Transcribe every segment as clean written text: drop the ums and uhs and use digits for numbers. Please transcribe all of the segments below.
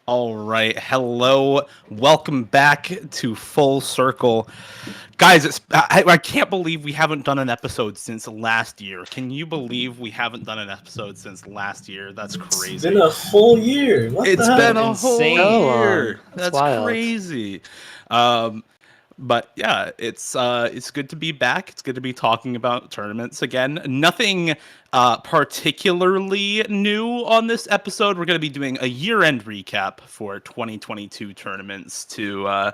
All right. Hello. Welcome back to Full Circle. Guys, I can't believe we haven't done an episode since last year. Can you believe we haven't done an episode since last year? That's It's been crazy. a whole year. What the It's heck? been a whole So Insane. long. year. That's That's wild. crazy. Um, but yeah, it's good to be back. It's good to be talking about tournaments again. Nothing particularly new on this episode. We're going to be doing a year-end recap for 2022 tournaments to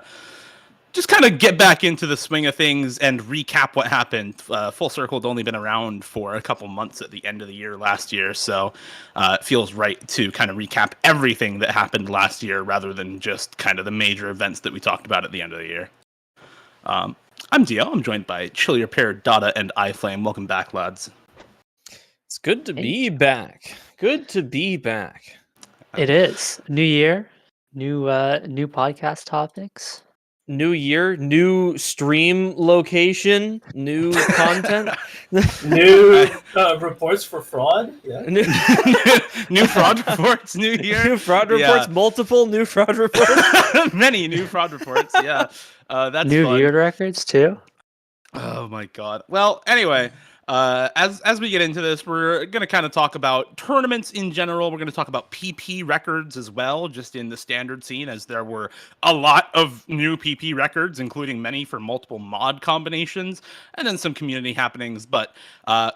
just kind of get back into the swing of things and recap what happened. Full Circle had only been around for a couple months at the end of the year last year, so it feels right to kind of recap everything that happened last year rather than just kind of the major events that we talked about at the end of the year. I'm Dio. I'm joined by Chill Your Pair, Dada, and iFlame. Welcome back, lads. It's good to be back. Good to be back. It is new year, new podcast topics. New year, new stream location, new content. New reports for fraud. Yeah. new, New fraud reports, new year. new fraud Yeah. reports, multiple new fraud reports. Many new fraud reports, yeah. That's New fun. viewed records too. Oh my god. Well, anyway, as we get into this, we're gonna kind of talk about tournaments in general. We're gonna talk about PP records as well, just in the standard scene, as there were a lot of new PP records, including many for multiple mod combinations, and then some community happenings. But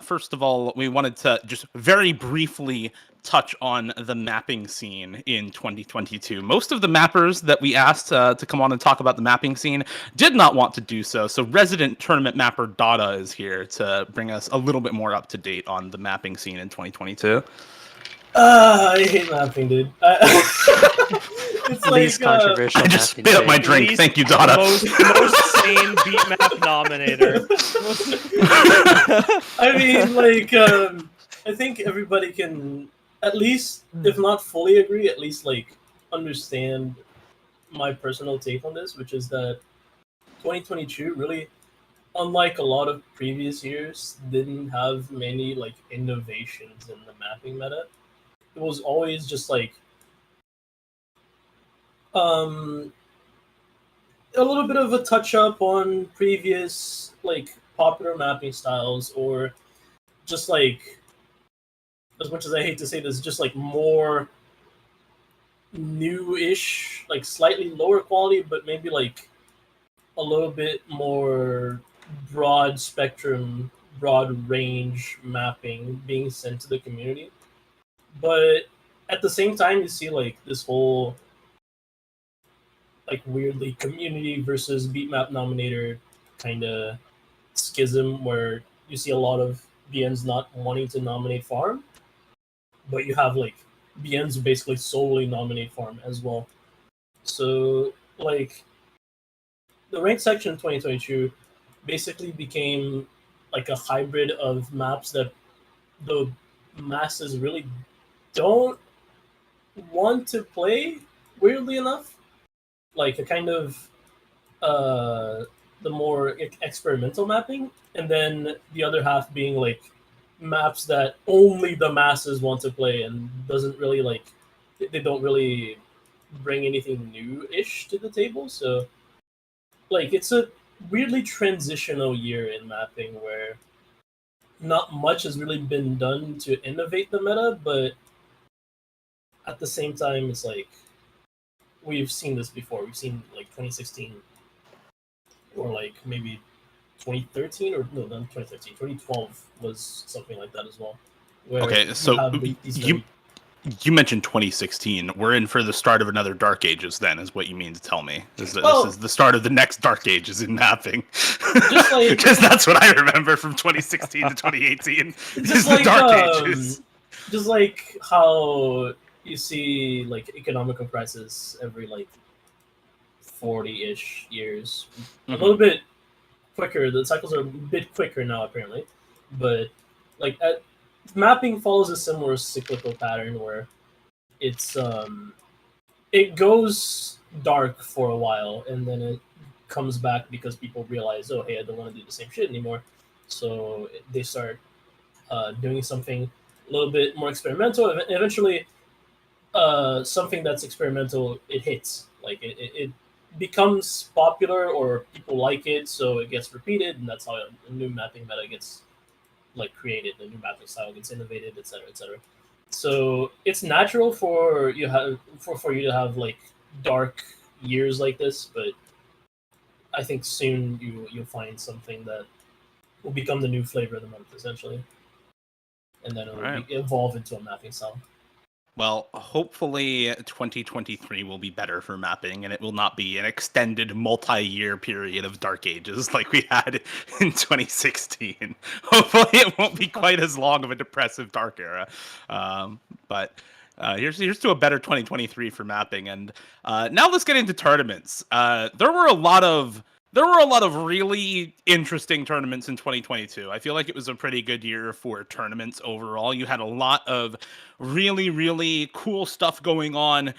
first of all, we wanted to just very briefly touch on the mapping scene in 2022. Most of the mappers that we asked to come on and talk about the mapping scene did not want to do so. So resident tournament mapper Dada is here to bring us a little bit more up to date on the mapping scene in 2022. I hate mapping, dude. It's Least like controversial. I just mapping spit up my thing. drink. Least- Thank you, Dada. most sane beat map nominator. I mean, I think everybody can at least, if not fully agree, at least understand my personal take on this, which is that 2022 really, unlike a lot of previous years, didn't have many innovations in the mapping meta. It was always just a little bit of a touch up on previous popular mapping styles, or just as much as I hate to say this, just more new-ish, slightly lower quality, but maybe a little bit more broad spectrum, broad range mapping being sent to the community. But at the same time, you see this whole weirdly community versus beatmap nominator kind of schism, where you see a lot of BNs not wanting to nominate farm, but you have BNs who basically solely nominate farm as well. So the ranked section in 2022 basically became a hybrid of maps that the masses really don't want to play, weirdly enough. A kind of the more experimental mapping, and then the other half being maps that only the masses want to play and doesn't really they don't really bring anything new-ish to the table. So it's a weirdly transitional year in mapping where not much has really been done to innovate the meta, but at the same time it's we've seen this before. We've seen 2016 or maybe 2013, or no, not 2013. 2012 was something like that as well. Okay, so you mentioned 2016. We're in for the start of another Dark Ages, then, is what you mean to tell me? This is the start of the next Dark Ages in mapping. Just because that's what I remember from 2016 to 2018. Is the Dark Ages. Just how you see economical crisis every 40-ish years. Mm-hmm. A little bit quicker. The cycles are a bit quicker now, apparently, but mapping follows a similar cyclical pattern where it's it goes dark for a while and then it comes back because people realize, oh hey, I don't want to do the same shit anymore, so they start doing something a little bit more experimental. Eventually something that's experimental, it hits. Like it becomes popular or people like it, so it gets repeated, and that's how a new mapping meta gets like created. The new mapping style gets innovated, etc., etc. So it's natural for you to have like dark years like this, but I think soon you'll find something that will become the new flavor of the month essentially, and then evolve into a mapping style. Well, hopefully 2023 will be better for mapping, and it will not be an extended multi-year period of Dark Ages like we had in 2016. Hopefully it won't be quite as long of a depressive Dark Era. But here's to a better 2023 for mapping. And now let's get into tournaments. There were a lot of really interesting tournaments in 2022. I feel like it was a pretty good year for tournaments overall. You had a lot of really, really cool stuff going on.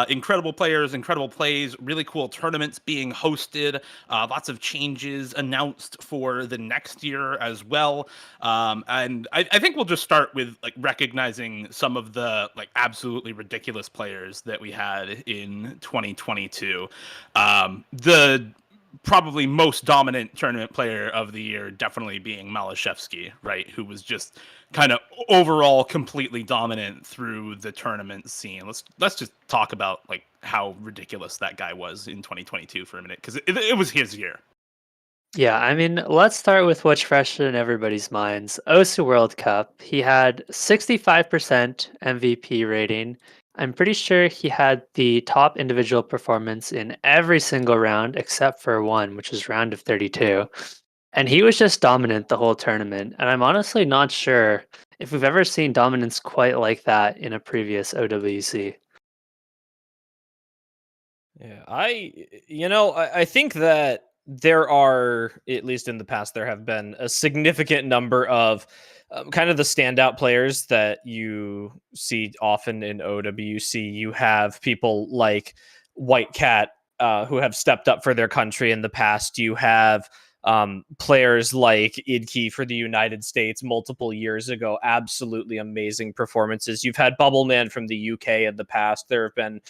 Incredible players, incredible plays, really cool tournaments being hosted. Lots of changes announced for the next year as well. And I think we'll just start with like recognizing some of the like absolutely ridiculous players that we had in 2022. The probably most dominant tournament player of the year definitely being Malashevsky, right? Who was just kind of overall completely dominant through the tournament scene. Let's just talk about like how ridiculous that guy was in 2022 for a minute, because it was his year. Yeah, I mean, let's start with what's fresh in everybody's minds. OSU World Cup, he had 65% MVP rating. I'm pretty sure he had the top individual performance in every single round except for one, which was round of 32. And he was just dominant the whole tournament. And I'm honestly not sure if we've ever seen dominance quite like that in a previous OWC. Yeah, I think that there are, at least in the past, there have been a significant number of kind of the standout players that you see often in OWC. You have people like White Cat, who have stepped up for their country in the past. You have players like Idke for the United States multiple years ago. Absolutely amazing performances. You've had Bubbleman from the UK in the past. There have been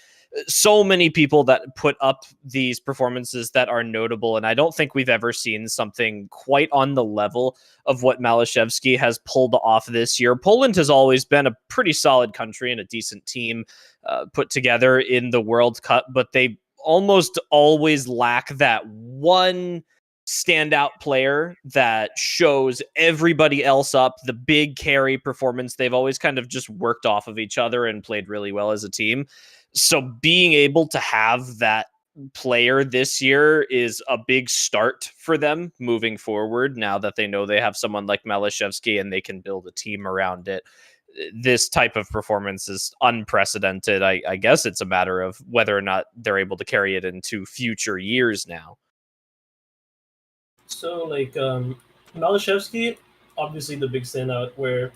so many people that put up these performances that are notable, and I don't think we've ever seen something quite on the level of what Malashevsky has pulled off this year. Poland has always been a pretty solid country and a decent team put together in the World Cup, but they almost always lack that one standout player that shows everybody else up, the big carry performance. They've always kind of just worked off of each other and played really well as a team. So being able to have that player this year is a big start for them moving forward, now that they know they have someone like Malashevsky and they can build a team around it. This type of performance is unprecedented. I guess it's a matter of whether or not they're able to carry it into future years now. So like Malashevsky, obviously the big standout, where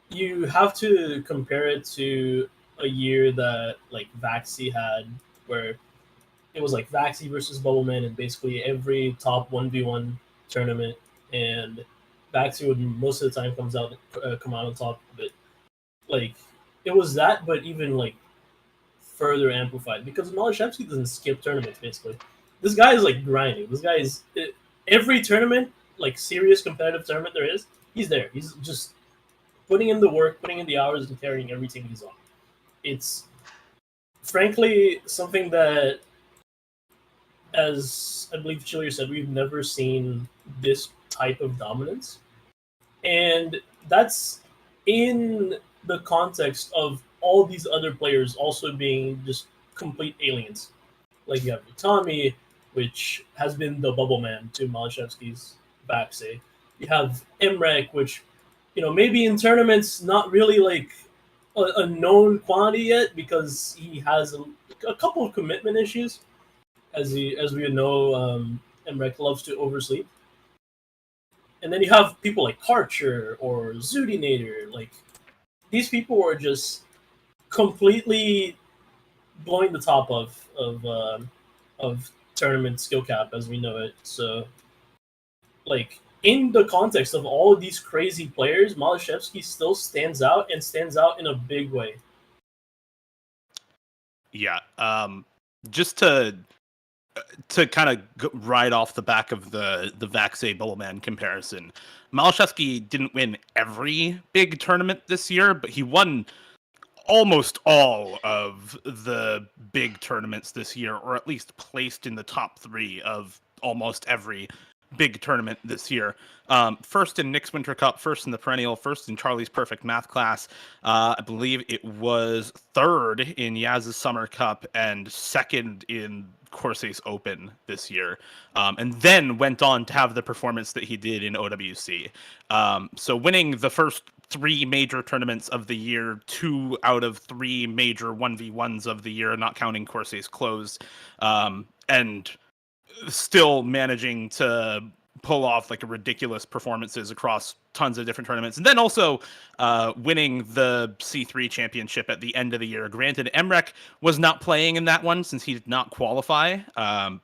you have to compare it to a year that like Vaxi had, where it was like Vaxi versus Bubbleman in basically every top 1v1 tournament, and Vaxi would most of the time come out on top. But like it was that, but even like further amplified because Malashevsky doesn't skip tournaments. Basically, this guy is like grinding. This guy is every tournament, like serious competitive tournament there is. He's there. He's just putting in the work, putting in the hours, and carrying every team he's on. It's frankly something that, as I believe Chiller said, we've never seen this type of dominance. And that's in the context of all these other players also being just complete aliens. Like you have Tommy, which has been the bubble man to Malashevsky's backsay. You have Mreck, which, maybe in tournaments not really like a known quantity yet because he has a couple of commitment issues. As we know, Mreck loves to oversleep. And then you have people like Karcher or Zudinator. Like these people were just completely blowing the top of tournament skill cap as we know it. So, like in the context of all of these crazy players, Malashevsky still stands out and stands out in a big way. Yeah. Just to kind of ride off the back of the Vaxay Bullman comparison, Malashevsky didn't win every big tournament this year, but he won almost all of the big tournaments this year, or at least placed in the top 3 of almost every big tournament this year. First in Nick's Winter Cup, first in the Perennial, first in Charlie's Perfect Math class. I believe it was third in Yaz's Summer Cup and second in Corsair's Open this year, and then went on to have the performance that he did in OWC. So winning the first 3 major tournaments of the year, 2 out of 3 major 1v1s of the year, not counting Corsair's closed, and still managing to pull off like a ridiculous performances across tons of different tournaments, and then also winning the C3 championship at the end of the year. Granted, Mreck was not playing in that one since he did not qualify,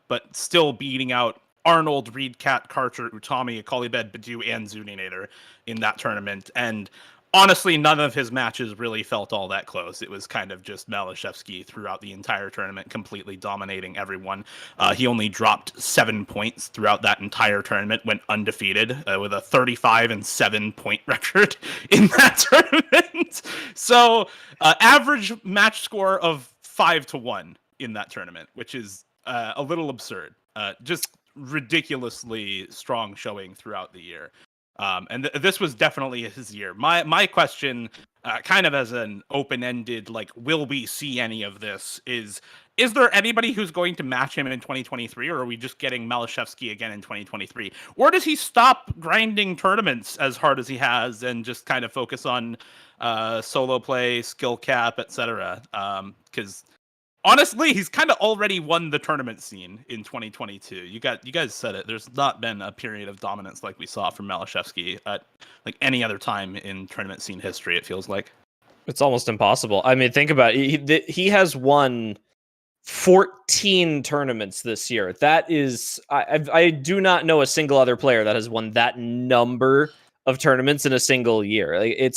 but still beating out Arnold, Reed, Cat, Karcher, Utami, Akalibed, Badu, and Zuninator in that tournament. And honestly, none of his matches really felt all that close. It was kind of just Malashevsky throughout the entire tournament, completely dominating everyone. He only dropped 7 points throughout that entire tournament, went undefeated with a 35-7 point record in that tournament. So average match score of 5-1 in that tournament, which is a little absurd. Just ridiculously strong showing throughout the year. And this was definitely his year. My question, kind of as an open-ended, like, will we see any of this, is there anybody who's going to match him in 2023, or are we just getting Malashevsky again in 2023? Or does he stop grinding tournaments as hard as he has and just kind of focus on solo play, skill cap, etc.? Because honestly, he's kind of already won the tournament scene in 2022. You guys said it. There's not been a period of dominance like we saw from Malashevsky at like any other time in tournament scene history, it feels like. It's almost impossible. I mean, think about it. He has won 14 tournaments this year. That is, I do not know a single other player that has won that number of tournaments in a single year. Like,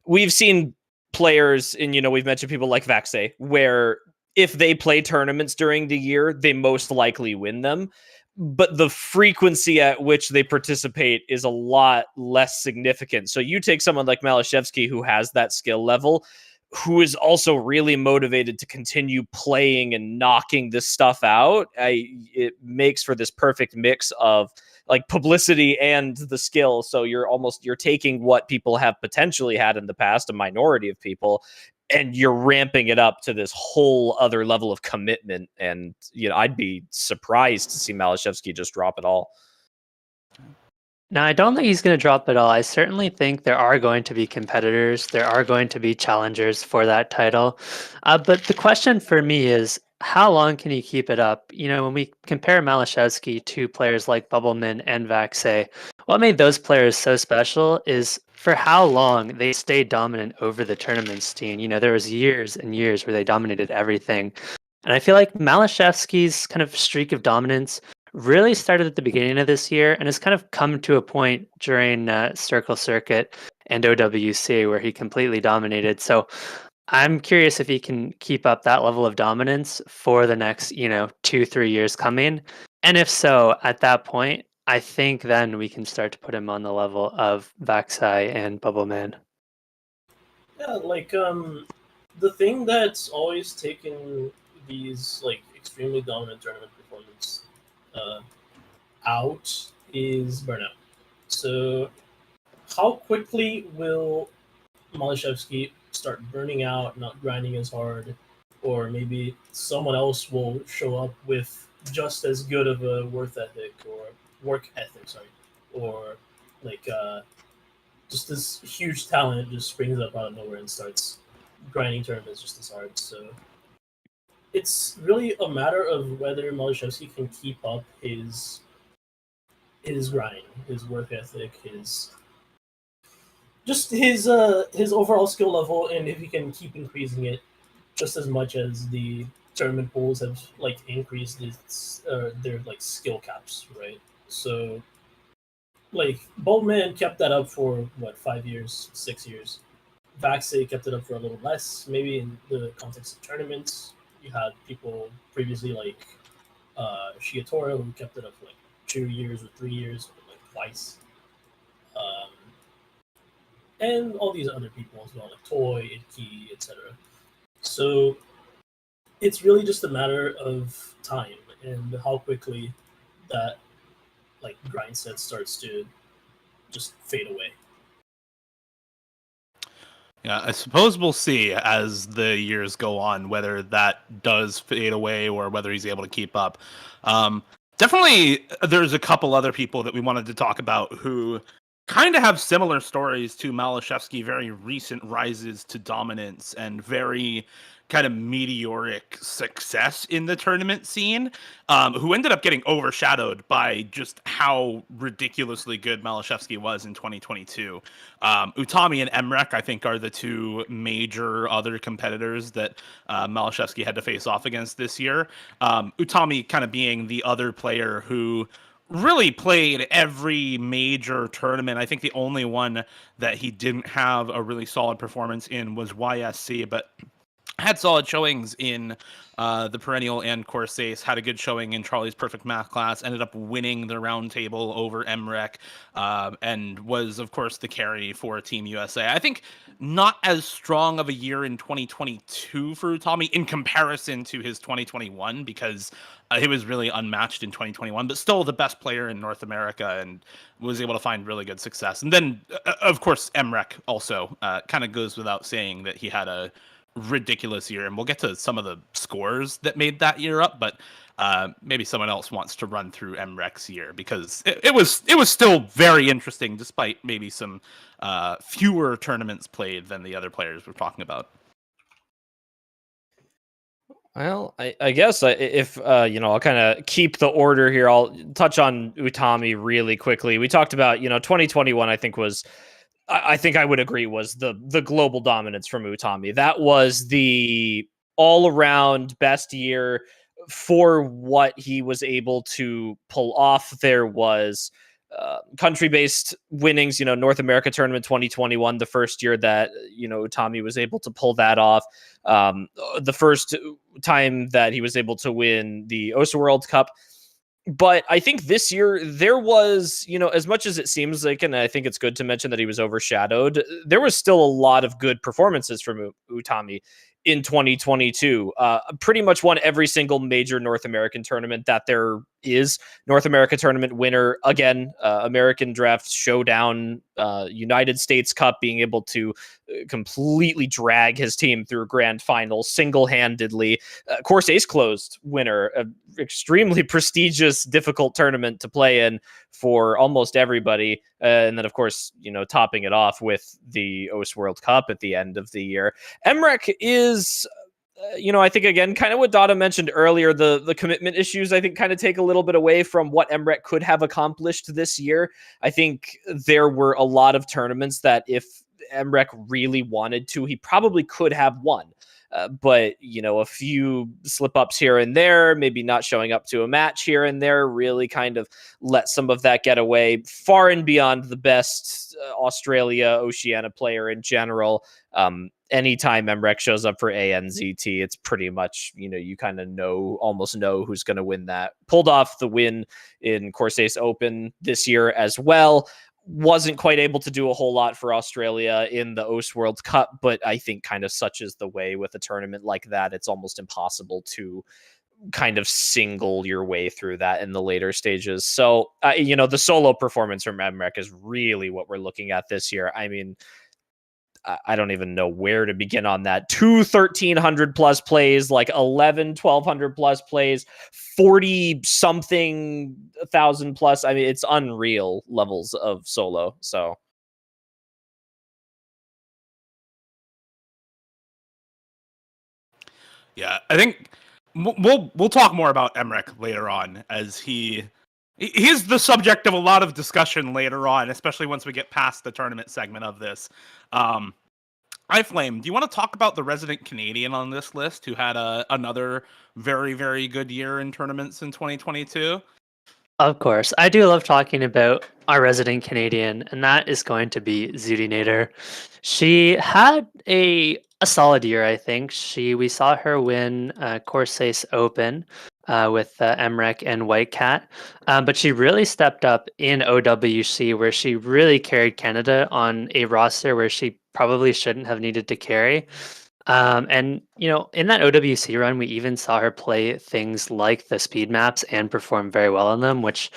we've seen players, and we've mentioned people like Vaxay, where if they play tournaments during the year, they most likely win them. But the frequency at which they participate is a lot less significant. So you take someone like Malashevsky, who has that skill level, who is also really motivated to continue playing and knocking this stuff out. It makes for this perfect mix of like publicity and the skill. So you're taking what people have potentially had in the past, a minority of people, and you're ramping it up to this whole other level of commitment. And, I'd be surprised to see Malashevsky just drop it all. No, I don't think he's going to drop it all. I certainly think there are going to be competitors. There are going to be challengers for that title. But the question for me is, how long can he keep it up? When we compare Malashevsky to players like Bubbleman and Vaxay, what made those players so special is for how long they stayed dominant over the tournament scene. There was years and years where they dominated everything. And I feel like Malashevsky's kind of streak of dominance really started at the beginning of this year and has kind of come to a point during Circle Circuit and OWC where he completely dominated. So I'm curious if he can keep up that level of dominance for the next, 2-3 years coming. And if so, at that point, I think then we can start to put him on the level of Vaxay and Bubbleman. Yeah, like the thing that's always taken these like extremely dominant tournament performance out is burnout. So how quickly will Malashevsky start burning out, not grinding as hard, or maybe someone else will show up with just as good of a work ethic, or like just this huge talent just springs up out of nowhere and starts grinding tournaments just as hard. So it's really a matter of whether Malashevsky can keep up his grind, his work ethic, his overall skill level, and if he can keep increasing it just as much as the tournament pools have like increased their like skill caps, right? So like Bulbman kept that up for 5 years, 6 years. Vaxay kept it up for a little less, maybe in the context of tournaments, You had people previously like Shiatora, who kept it up for like 2 years or 3 years, or like twice. Um, and all these other people as well, like Toy, Idki, etc. So it's really just a matter of time and how quickly that like grind set starts to just fade away. Yeah, I suppose we'll see as the years go on whether that does fade away or whether he's able to keep up. Definitely, there's a couple other people that we wanted to talk about who kind of have similar stories to Malashevsky, very recent rises to dominance and very kind of meteoric success in the tournament scene, who ended up getting overshadowed by just how ridiculously good Malashevsky was in 2022. Utami and Mreck, I think, are the two major other competitors that Malashevsky had to face off against this year. Utami kind of being the other player who really played every major tournament. I think the only one that he didn't have a really solid performance in was YSC, but had solid showings in the perennial and course ace, had a good showing in Charlie's perfect math class, ended up winning the round table over Mreck, and was of course the carry for Team USA. I think not as strong of a year in 2022 for Utami in comparison to his 2021, because he was really unmatched in 2021, but still the best player in North America and was able to find really good success. And then of course Mreck also kind of goes without saying that he had a ridiculous year, and we'll get to some of the scores that made that year up, but maybe someone else wants to run through Mreck's year, because it was still very interesting despite maybe some fewer tournaments played than the other players we're talking about. Well, I guess if I'll kind of keep the order here. I'll touch on Utami really quickly. We talked about 2021. I think I would agree was the global dominance from Utami. That was the all around best year for what he was able to pull off. There was country based winnings. North America tournament 2021, the first year that Utami was able to pull that off. The first time that he was able to win the OSA World Cup. But I think this year there was, as much as it seems like, and I think it's good to mention that he was overshadowed, there was still a lot of good performances from Utami in 2022. Pretty much won every single major North American tournament that there is. North America tournament winner again, American Draft Showdown, United States Cup, being able to completely drag his team through a grand final single-handedly. Course Ace Closed winner, an extremely prestigious, difficult tournament to play in for almost everybody. And then, of course, topping it off with the OS World Cup at the end of the year. Mreck is... I think, again, kind of what Dada mentioned earlier, the commitment issues, I think, kind of take a little bit away from what Mreck could have accomplished this year. I think there were a lot of tournaments that if Mreck really wanted to, he probably could have won. But, a few slip-ups here and there, maybe not showing up to a match here and there, really kind of let some of that get away, far and beyond the best Australia, Oceania player in general. Anytime Mreck shows up for ANZT, it's pretty much, you kind of almost know who's going to win that. Pulled off the win in Course Ace Open this year as well. Wasn't quite able to do a whole lot for Australia in the OS World Cup, but I think kind of such is the way with a tournament like that. It's almost impossible to kind of single your way through that in the later stages. So, the solo performance from Mreck is really what we're looking at this year. I mean, I don't even know where to begin on that. 1,300 plus plays, like 1,200 plus plays, 40 something thousand plus. I mean, it's unreal levels of solo. So. Yeah, I think we'll talk more about Mreck later on, as he's the subject of a lot of discussion later on, especially once we get past the tournament segment of this. iFlame, do you want to talk about the resident Canadian on this list who had another very, very good year in tournaments in 2022? Of course. I do love talking about our resident Canadian, and that is going to be Zudinator. She had a solid year, I think. We saw her win Corsace Open with Mreck and White Cat, but she really stepped up in OWC, where she really carried Canada on a roster where she probably shouldn't have needed to carry. And in that OWC run, we even saw her play things like the speed maps and perform very well on them, which,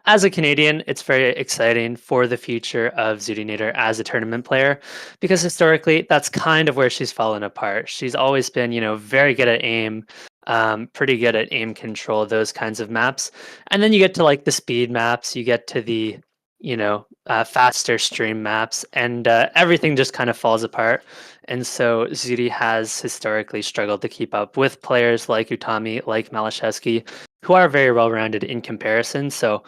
as a Canadian, it's very exciting for the future of Zudinator as a tournament player, because historically, that's kind of where she's fallen apart. She's always been, very good at aim, pretty good at aim control, those kinds of maps. And then you get to like the speed maps, you get to the, faster stream maps, and everything just kind of falls apart. And so Zudi has historically struggled to keep up with players like Utami, like Malashevsky, who are very well-rounded in comparison. So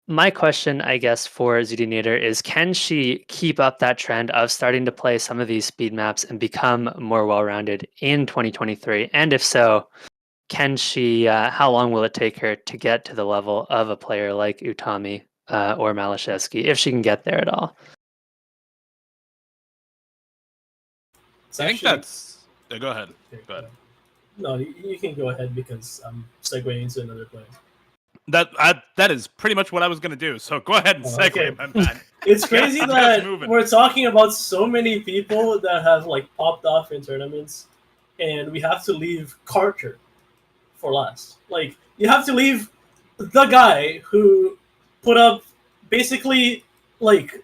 my question, I guess, for Zudinator is, can she keep up that trend of starting to play some of these speed maps and become more well-rounded in 2023? And if so, can she, how long will it take her to get to the level of a player like Utami or Malashevsky, if she can get there at all? I think that's. Go ahead. Okay, Go ahead. No, you can go ahead because I'm segueing into another player. That is pretty much what I was going to do. So go ahead and segue, okay. my man. It's crazy Yes, that moving. we're talking about so many people that have like popped off in tournaments, and we have to leave Carter for last. Like, you have to leave the guy who put up basically like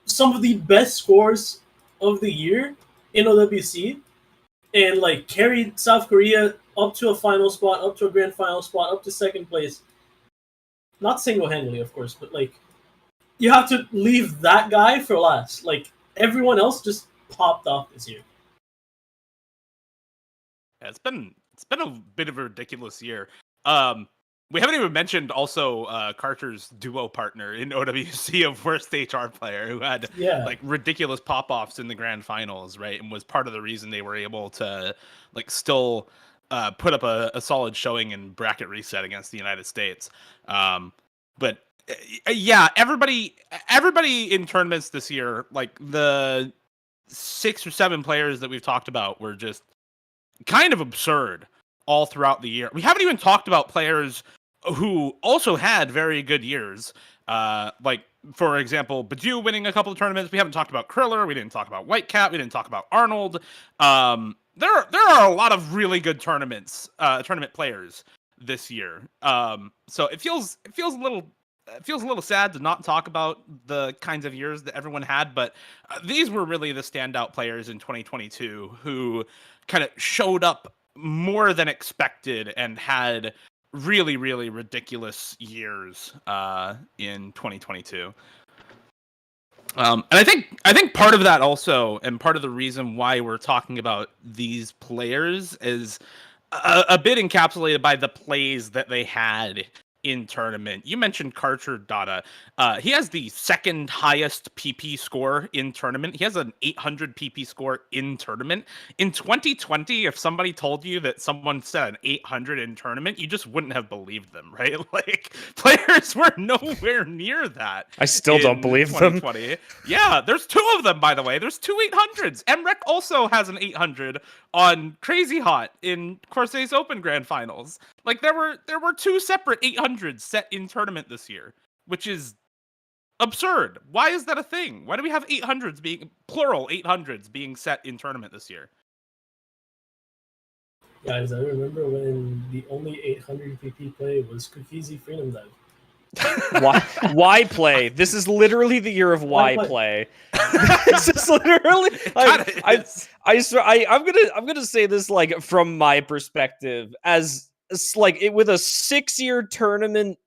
some of the best scores of the year in OWC, and like carried South Korea up to a final spot, up to a grand final spot, up to second place. Not single-handedly, of course, but like you have to leave that guy for last. Like, everyone else just popped off this year. Yeah, it's been a bit of a ridiculous year. We haven't even mentioned also Carter's duo partner in OWC of worst HR player, who had like ridiculous pop-offs in the grand finals, right? And was part of the reason they were able to like still put up a solid showing in bracket reset against the United States. But yeah, everybody in tournaments this year, like the 6 or 7 players that we've talked about, were just kind of absurd all throughout the year. We haven't even talked about players who also had very good years. Like, for example, Badu winning a couple of tournaments. We haven't talked about Kriller. We didn't talk about White Cat. We didn't talk about Arnold. There are a lot of really good tournament players this year. So it feels a little sad to not talk about the kinds of years that everyone had, but these were really the standout players in 2022 who kind of showed up more than expected and had really, really ridiculous years in 2022. And I think part of that also, and part of the reason why we're talking about these players, is a bit encapsulated by the plays that they had in tournament. You mentioned Carter Dada. He has the second highest PP score in tournament. He has an 800 PP score in tournament. In 2020, if somebody told you that someone set an 800 in tournament, you just wouldn't have believed them, right? Like, players were nowhere near that. I still don't believe them. Yeah, there's 2 of them, by the way. There's 2 800s. Mreck also has an 800 on Crazy Hot in Corsair's Open Grand Finals. Like, there were 2 separate 800s set in tournament this year, which is absurd. Why is that a thing? Why do we have 800s being plural 800s being set in tournament this year? Guys, I remember when the only 800 PP play was Cookiesy Freedom Dive. Why play? This is literally the year of why play. This is literally. I'm gonna say this, like, from my perspective, as like it with a 6-year tournament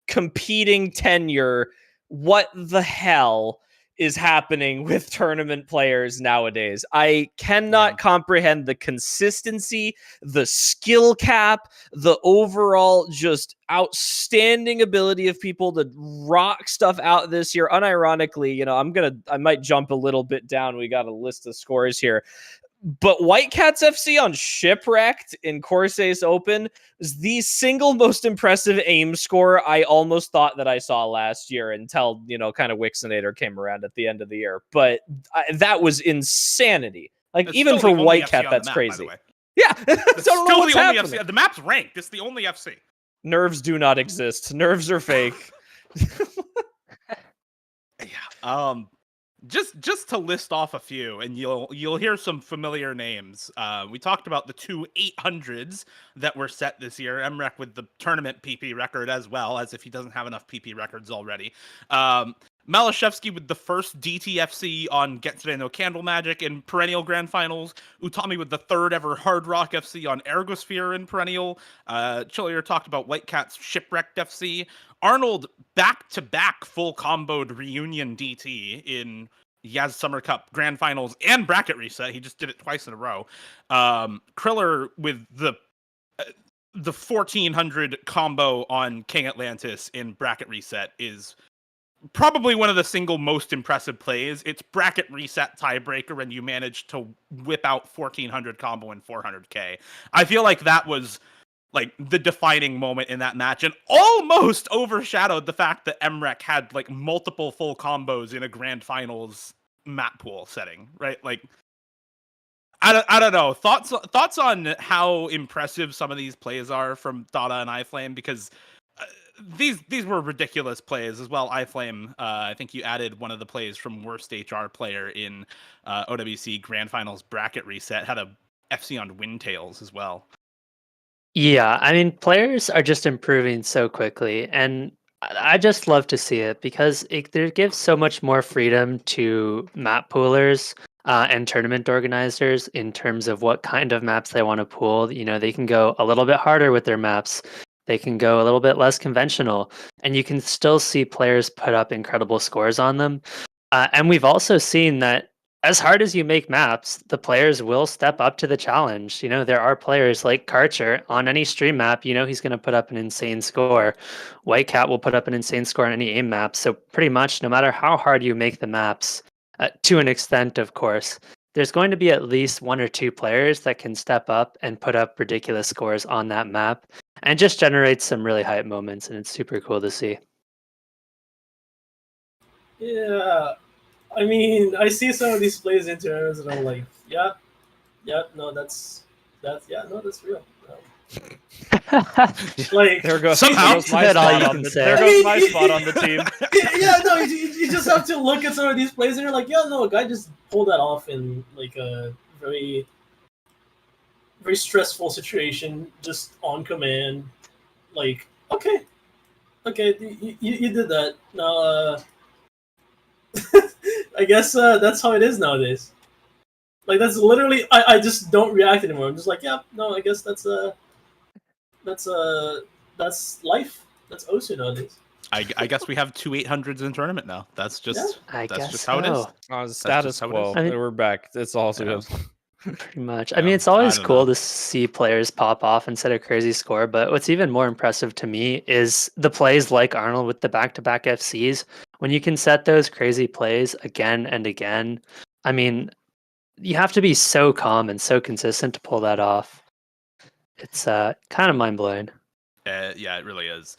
competing tenure. What the hell is happening with tournament players nowadays? I cannot comprehend the consistency, the skill cap, the overall just outstanding ability of people to rock stuff out this year. Unironically, I might jump a little bit down. We got a list of scores here. But Whitecats FC on Shipwrecked in Corsair's Open was the single most impressive aim score I almost thought that I saw last year until, kind of Wixinator came around at the end of the year. But that was insanity. Like, It's even still for the only Whitecat, FC on the that's map, by the crazy. way. Yeah, It's so I don't know still what's the only happening. FC. The map's ranked. It's the only FC. Nerves do not exist. Nerves are fake. Yeah. Just to list off a few, and you'll hear some familiar names. We talked about the two 800s that were set this year. Mreck with the tournament PP record, as well, as if he doesn't have enough PP records already. Malashevsky with the first DTFC on Get Today No Candle Magic in Perennial Grand Finals. Utami with the third ever Hard Rock FC on Ergosphere in Perennial. Chillier talked about Whitecat's Shipwrecked FC. Arnold back-to-back full comboed Reunion DT in Yaz Summer Cup Grand Finals and Bracket Reset. He just did it twice in a row. Kriller with the 1400 combo on King Atlantis in Bracket Reset is probably one of the single most impressive plays. It's Bracket Reset tiebreaker, and you manage to whip out 1400 combo in 400k. I feel like that was like the defining moment in that match, and almost overshadowed the fact that Mreck had like multiple full combos in a grand finals map pool setting, right? Like, I don't know. Thoughts on how impressive some of these plays are from Dada and iFlame, because these were ridiculous plays as well. iFlame, I think you added one of the plays from worst HR player in OWC Grand Finals Bracket Reset, had a FC on Windtails as well. Yeah, I mean, players are just improving so quickly, and I just love to see it because it gives so much more freedom to map poolers and tournament organizers in terms of what kind of maps they want to pool. They can go a little bit harder with their maps. They can go a little bit less conventional, and you can still see players put up incredible scores on them. And we've also seen that as hard as you make maps, the players will step up to the challenge. There are players like Karcher on any stream map, he's going to put up an insane score. Whitecat will put up an insane score on any aim map. So pretty much no matter how hard you make the maps, to an extent, of course, there's going to be at least one or two players that can step up and put up ridiculous scores on that map and just generate some really hype moments. And it's super cool to see. Yeah. I mean, I see some of these plays in tournaments, and I'm like, no, that's real. No. Like, there goes somehow my spot all you on can the, say. there goes my spot on the team. Yeah, no, you just have to look at some of these plays, and you're like, yeah, no, a guy just pulled that off in like a very, very stressful situation, just on command. Like, okay, you did that. Now, I guess that's how it is nowadays. Like, that's literally, I just don't react anymore. I'm just like, yeah, no, I guess that's life. That's Osu nowadays. I guess we have two 800s in tournament now. That's just I that's guess just how it is. Oh, status quo. I mean- We're back. It's also Yeah. Pretty much. I Yeah, mean, it's I always don't cool know. to see players pop off and set a crazy score, but what's even more impressive to me is the plays like Arnold with the back-to-back FCs. When you can set those crazy plays again and again, I mean, you have to be so calm and so consistent to pull that off. It's kind of mind-blowing. Yeah, it really is.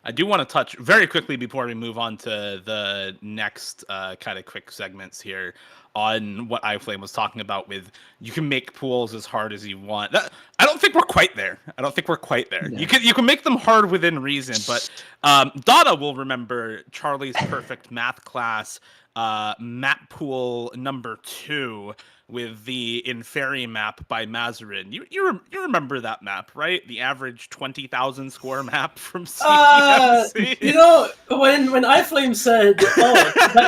I do want to touch very quickly before we move on to the next kind of quick segments here on what iFlame was talking about with you can make pools as hard as you want. I don't think we're quite there. No. You can make them hard within reason, but Dada will remember Charlie's perfect math class map pool number 2 with the Inferi map by Mazarin. You remember that map, right? The average 20,000 score map from CPFC. When iFlame said,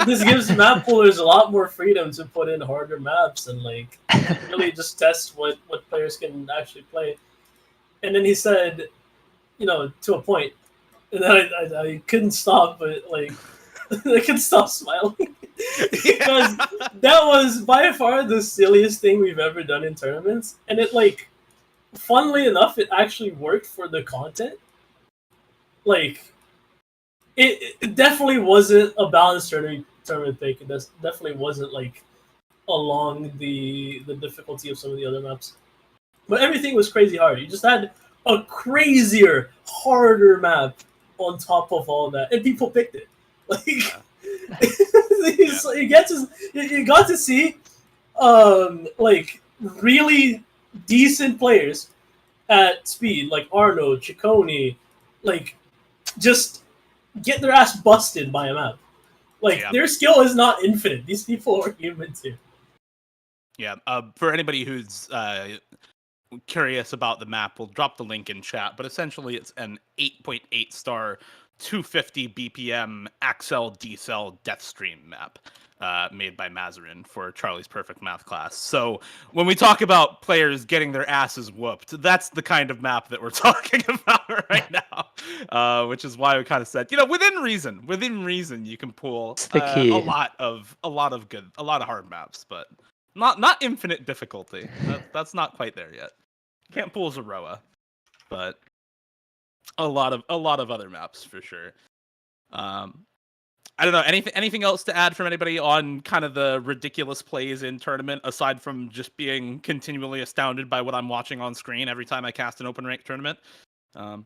this gives map poolers a lot more freedom to put in harder maps and like really just test what players can actually play. And then he said, to a point, and then I couldn't stop, but like I couldn't stop smiling. Because that was by far the silliest thing we've ever done in tournaments, and it like, funnily enough, it actually worked for the content. Like, it definitely wasn't a balanced tournament pick. It definitely wasn't like along the difficulty of some of the other maps. But everything was crazy hard. You just had a crazier, harder map on top of all that, and people picked it. Like you got to see like really decent players at speed, like Arno, Ciccone, like just get their ass busted by a map. Like their skill is not infinite. These people are human too. Yeah. For anybody who's curious about the map, we'll drop the link in chat. But essentially, it's an 8.8 star, 250 BPM Axel Decel Deathstream map. Made by Mazarin for Charlie's Perfect Math class. So when we talk about players getting their asses whooped, that's the kind of map that we're talking about right now. Which is why we kind of said, within reason, you can pull a lot of hard maps, but not infinite difficulty. That's not quite there yet. Can't pull Zeroa, but a lot of other maps for sure. I don't know, anything else to add from anybody on kind of the ridiculous plays in tournament, aside from just being continually astounded by what I'm watching on screen every time I cast an open rank tournament? I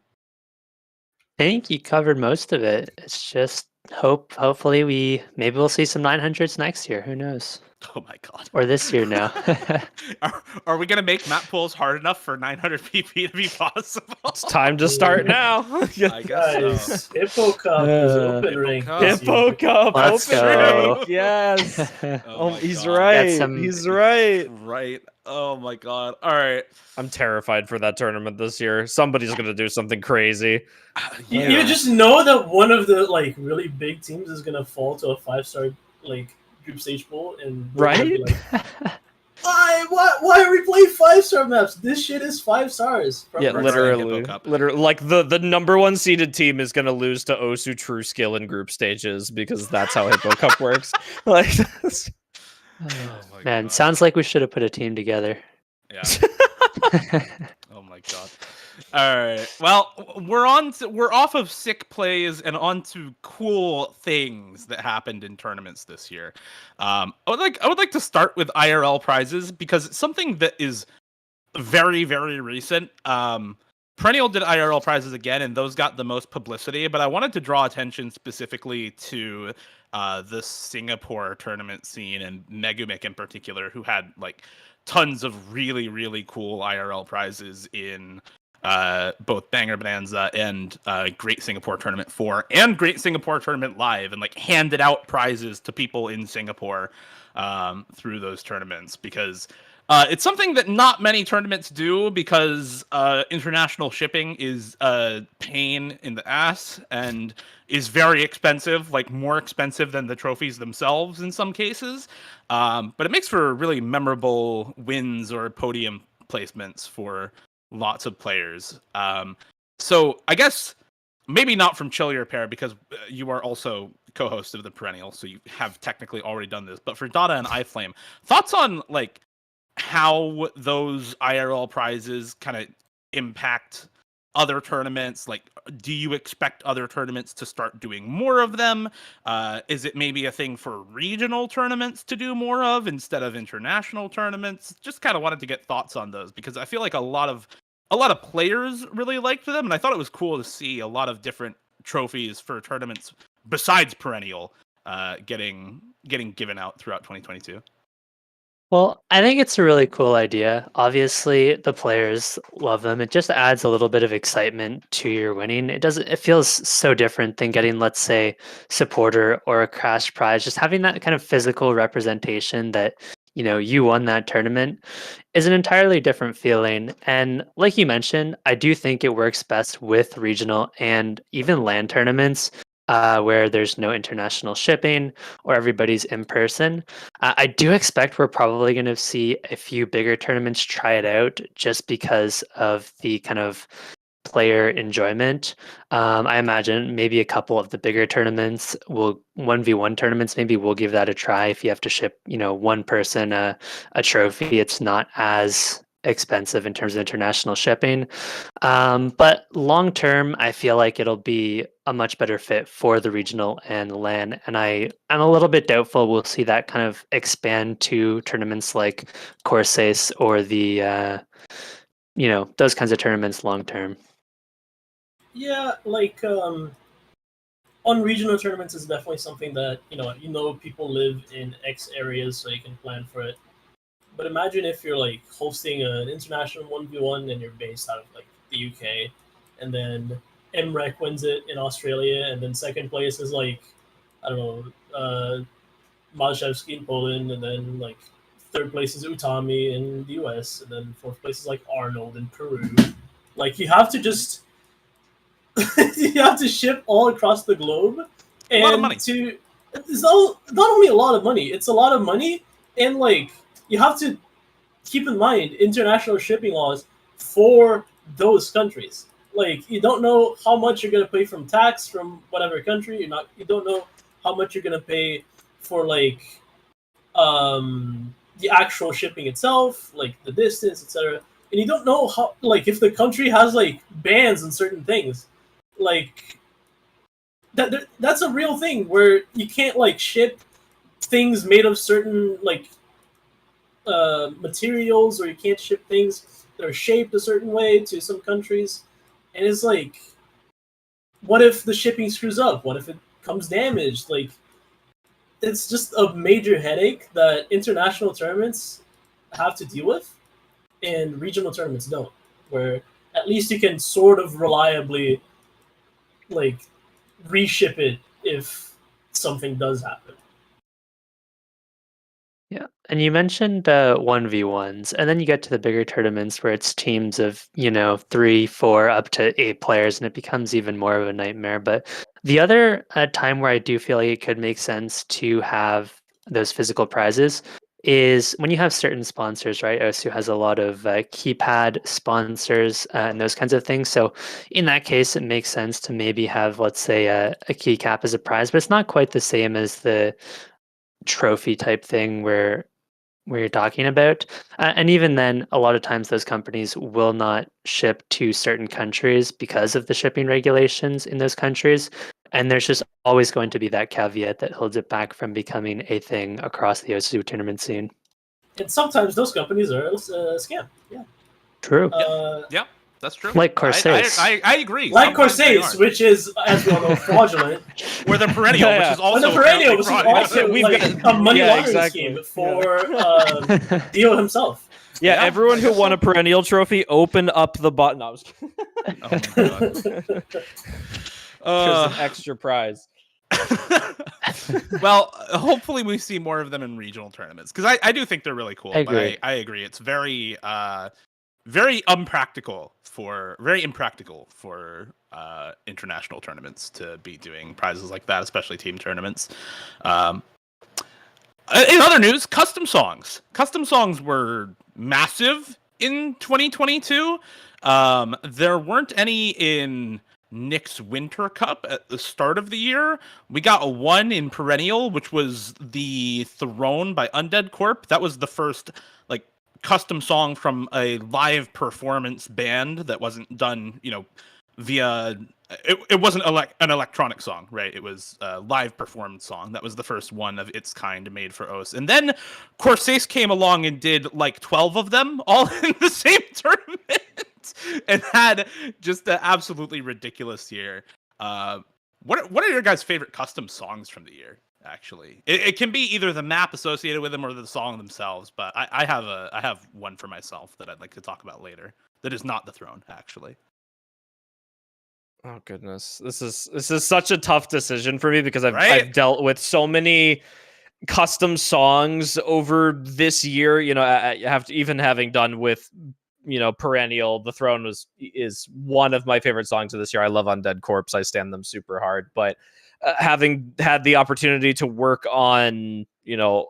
think you covered most of it. It's just hopefully maybe we'll see some 900s next year. Who knows? Oh my god. Or this year now. Are we gonna make map pulls hard enough for 900 PP to be possible? It's time to start now. I guess so. Hippo Cup is open rank. Hippo Cup, let's go. Yes. Oh he's God. right. He's right. Right. Oh my god. All right. I'm terrified for that tournament this year. Somebody's gonna do something crazy. You just know that one of the like really big teams is gonna fall to a 5-star like group stage pool, and right? Like, why are we playing 5-star maps? This shit is 5 stars. Yeah, literally, like the number 1 seeded team is gonna lose to Osu True Skill in group stages because that's how Hippo Cup works. Like, man, sounds like we should have put a team together. Yeah. Oh my god. All right. Well, we're off of sick plays and on to cool things that happened in tournaments this year. I would like to start with IRL prizes because it's something that is very, very recent. Perennial did IRL prizes again, and those got the most publicity. But I wanted to draw attention specifically to the Singapore tournament scene and Megumik in particular, who had like tons of really, really cool IRL prizes in both Banger Bonanza and Great Singapore Tournament 4 and Great Singapore Tournament Live, and like handed out prizes to people in Singapore through those tournaments, because it's something that not many tournaments do, because international shipping is a pain in the ass and is very expensive, like more expensive than the trophies themselves in some cases. But it makes for really memorable wins or podium placements for lots of players. So I guess maybe not from Chill Your Pair, because you are also co-host of the Perennial, so you have technically already done this. But for Dada and iFlame, thoughts on like how those IRL prizes kind of impact other tournaments? Like, do you expect other tournaments to start doing more of them? Is it maybe a thing for regional tournaments to do more of instead of international tournaments? Just kind of wanted to get thoughts on those, because I feel like a lot of players really liked them, and I thought it was cool to see a lot of different trophies for tournaments besides Perennial getting given out throughout 2022. Well, I think it's a really cool idea. Obviously, the players love them. It just adds a little bit of excitement to your winning. It feels so different than getting, let's say, supporter or a crash prize. Just having that kind of physical representation that, you won that tournament is an entirely different feeling. And like you mentioned, I do think it works best with regional and even LAN tournaments, where there's no international shipping or everybody's in person. I do expect we're probably going to see a few bigger tournaments try it out, just because of the kind of player enjoyment. I imagine maybe a couple of the bigger tournaments will 1v1 tournaments. Maybe we'll give that a try. If you have to ship, one person a trophy, it's not as expensive in terms of international shipping. But long term, I feel like it'll be a much better fit for the regional and the LAN. And I'm a little bit doubtful we'll see that kind of expand to tournaments like Corsace or the those kinds of tournaments long term. Yeah, like on regional tournaments is definitely something that people live in X areas, so you can plan for it. But imagine if you're like hosting an international 1v1 and you're based out of like the UK, and then Mreck wins it in Australia, and then second place is like, I don't know, Malszewski in Poland, and then like third place is Utami in the US, and then fourth place is like Arnold in Peru. Like you have to just you have to ship all across the globe, and A lot of money. It's not only a lot of money, it's a lot of money, and like you have to keep in mind international shipping laws for those countries. Like you don't know how much you're gonna pay from tax from whatever country. You don't know how much you're gonna pay for like the actual shipping itself, like the distance, etc. And you don't know how, like, if the country has like bans on certain things, like that's a real thing where you can't like ship things made of certain like materials, or you can't ship things that are shaped a certain way to some countries. And it's like, what if the shipping screws up? What if it comes damaged? Like, it's just a major headache that international tournaments have to deal with, and regional tournaments don't. Where at least you can sort of reliably, like, reship it if something does happen. Yeah, and you mentioned 1v1s, and then you get to the bigger tournaments where it's teams of 3, 4, up to 8 players, and it becomes even more of a nightmare. But the other time where I do feel like it could make sense to have those physical prizes is when you have certain sponsors, right? OSU has a lot of keypad sponsors and those kinds of things. So in that case, it makes sense to maybe have, let's say, a keycap as a prize, but it's not quite the same as the trophy type thing where you're talking about. And even then, a lot of times those companies will not ship to certain countries because of the shipping regulations in those countries. And there's just always going to be that caveat that holds it back from becoming a thing across the OSU tournament scene. And sometimes those companies are a scam. Yeah. True. Yeah, that's true. Like Corsace. I agree. Like Sometimes they Corsace, are. which is, as we all know, fraudulent. Or the perennial, Yeah. which is also And the perennial, which is fraudulent. also We've like got- a money yeah, laundering exactly. scheme for Dio himself. Yeah, Yeah, everyone I who guess won so. a perennial trophy, open up the button. No, I was kidding. Oh my god. There's an extra prize. Well, hopefully we see more of them in regional tournaments, because I do think they're really cool. I But agree. I agree, it's very impractical for international tournaments to be doing prizes like that, especially team tournaments. In other news, custom songs were massive in 2022. There weren't any in Nick's Winter Cup at the start of the year. We got one in Perennial, which was the Throne by Undead Corp. That was the first like custom song from a live performance band that wasn't done, via. It wasn't an electronic song, right? It was a live performed song. That was the first one of its kind made for OS. And then Corsace came along and did like 12 of them all in the same tournament and had just an absolutely ridiculous year. What are your guys' favorite custom songs from the year? Actually, it can be either the map associated with them or the song themselves. But I have one for myself that I'd like to talk about later. That is not the Throne, actually. Oh goodness, this is such a tough decision for me because I've Right? dealt with so many custom songs over this year. I have to, even having done with Perennial, The Throne is one of my favorite songs of this year. I love Undead Corpse. I stand them super hard, but having had the opportunity to work on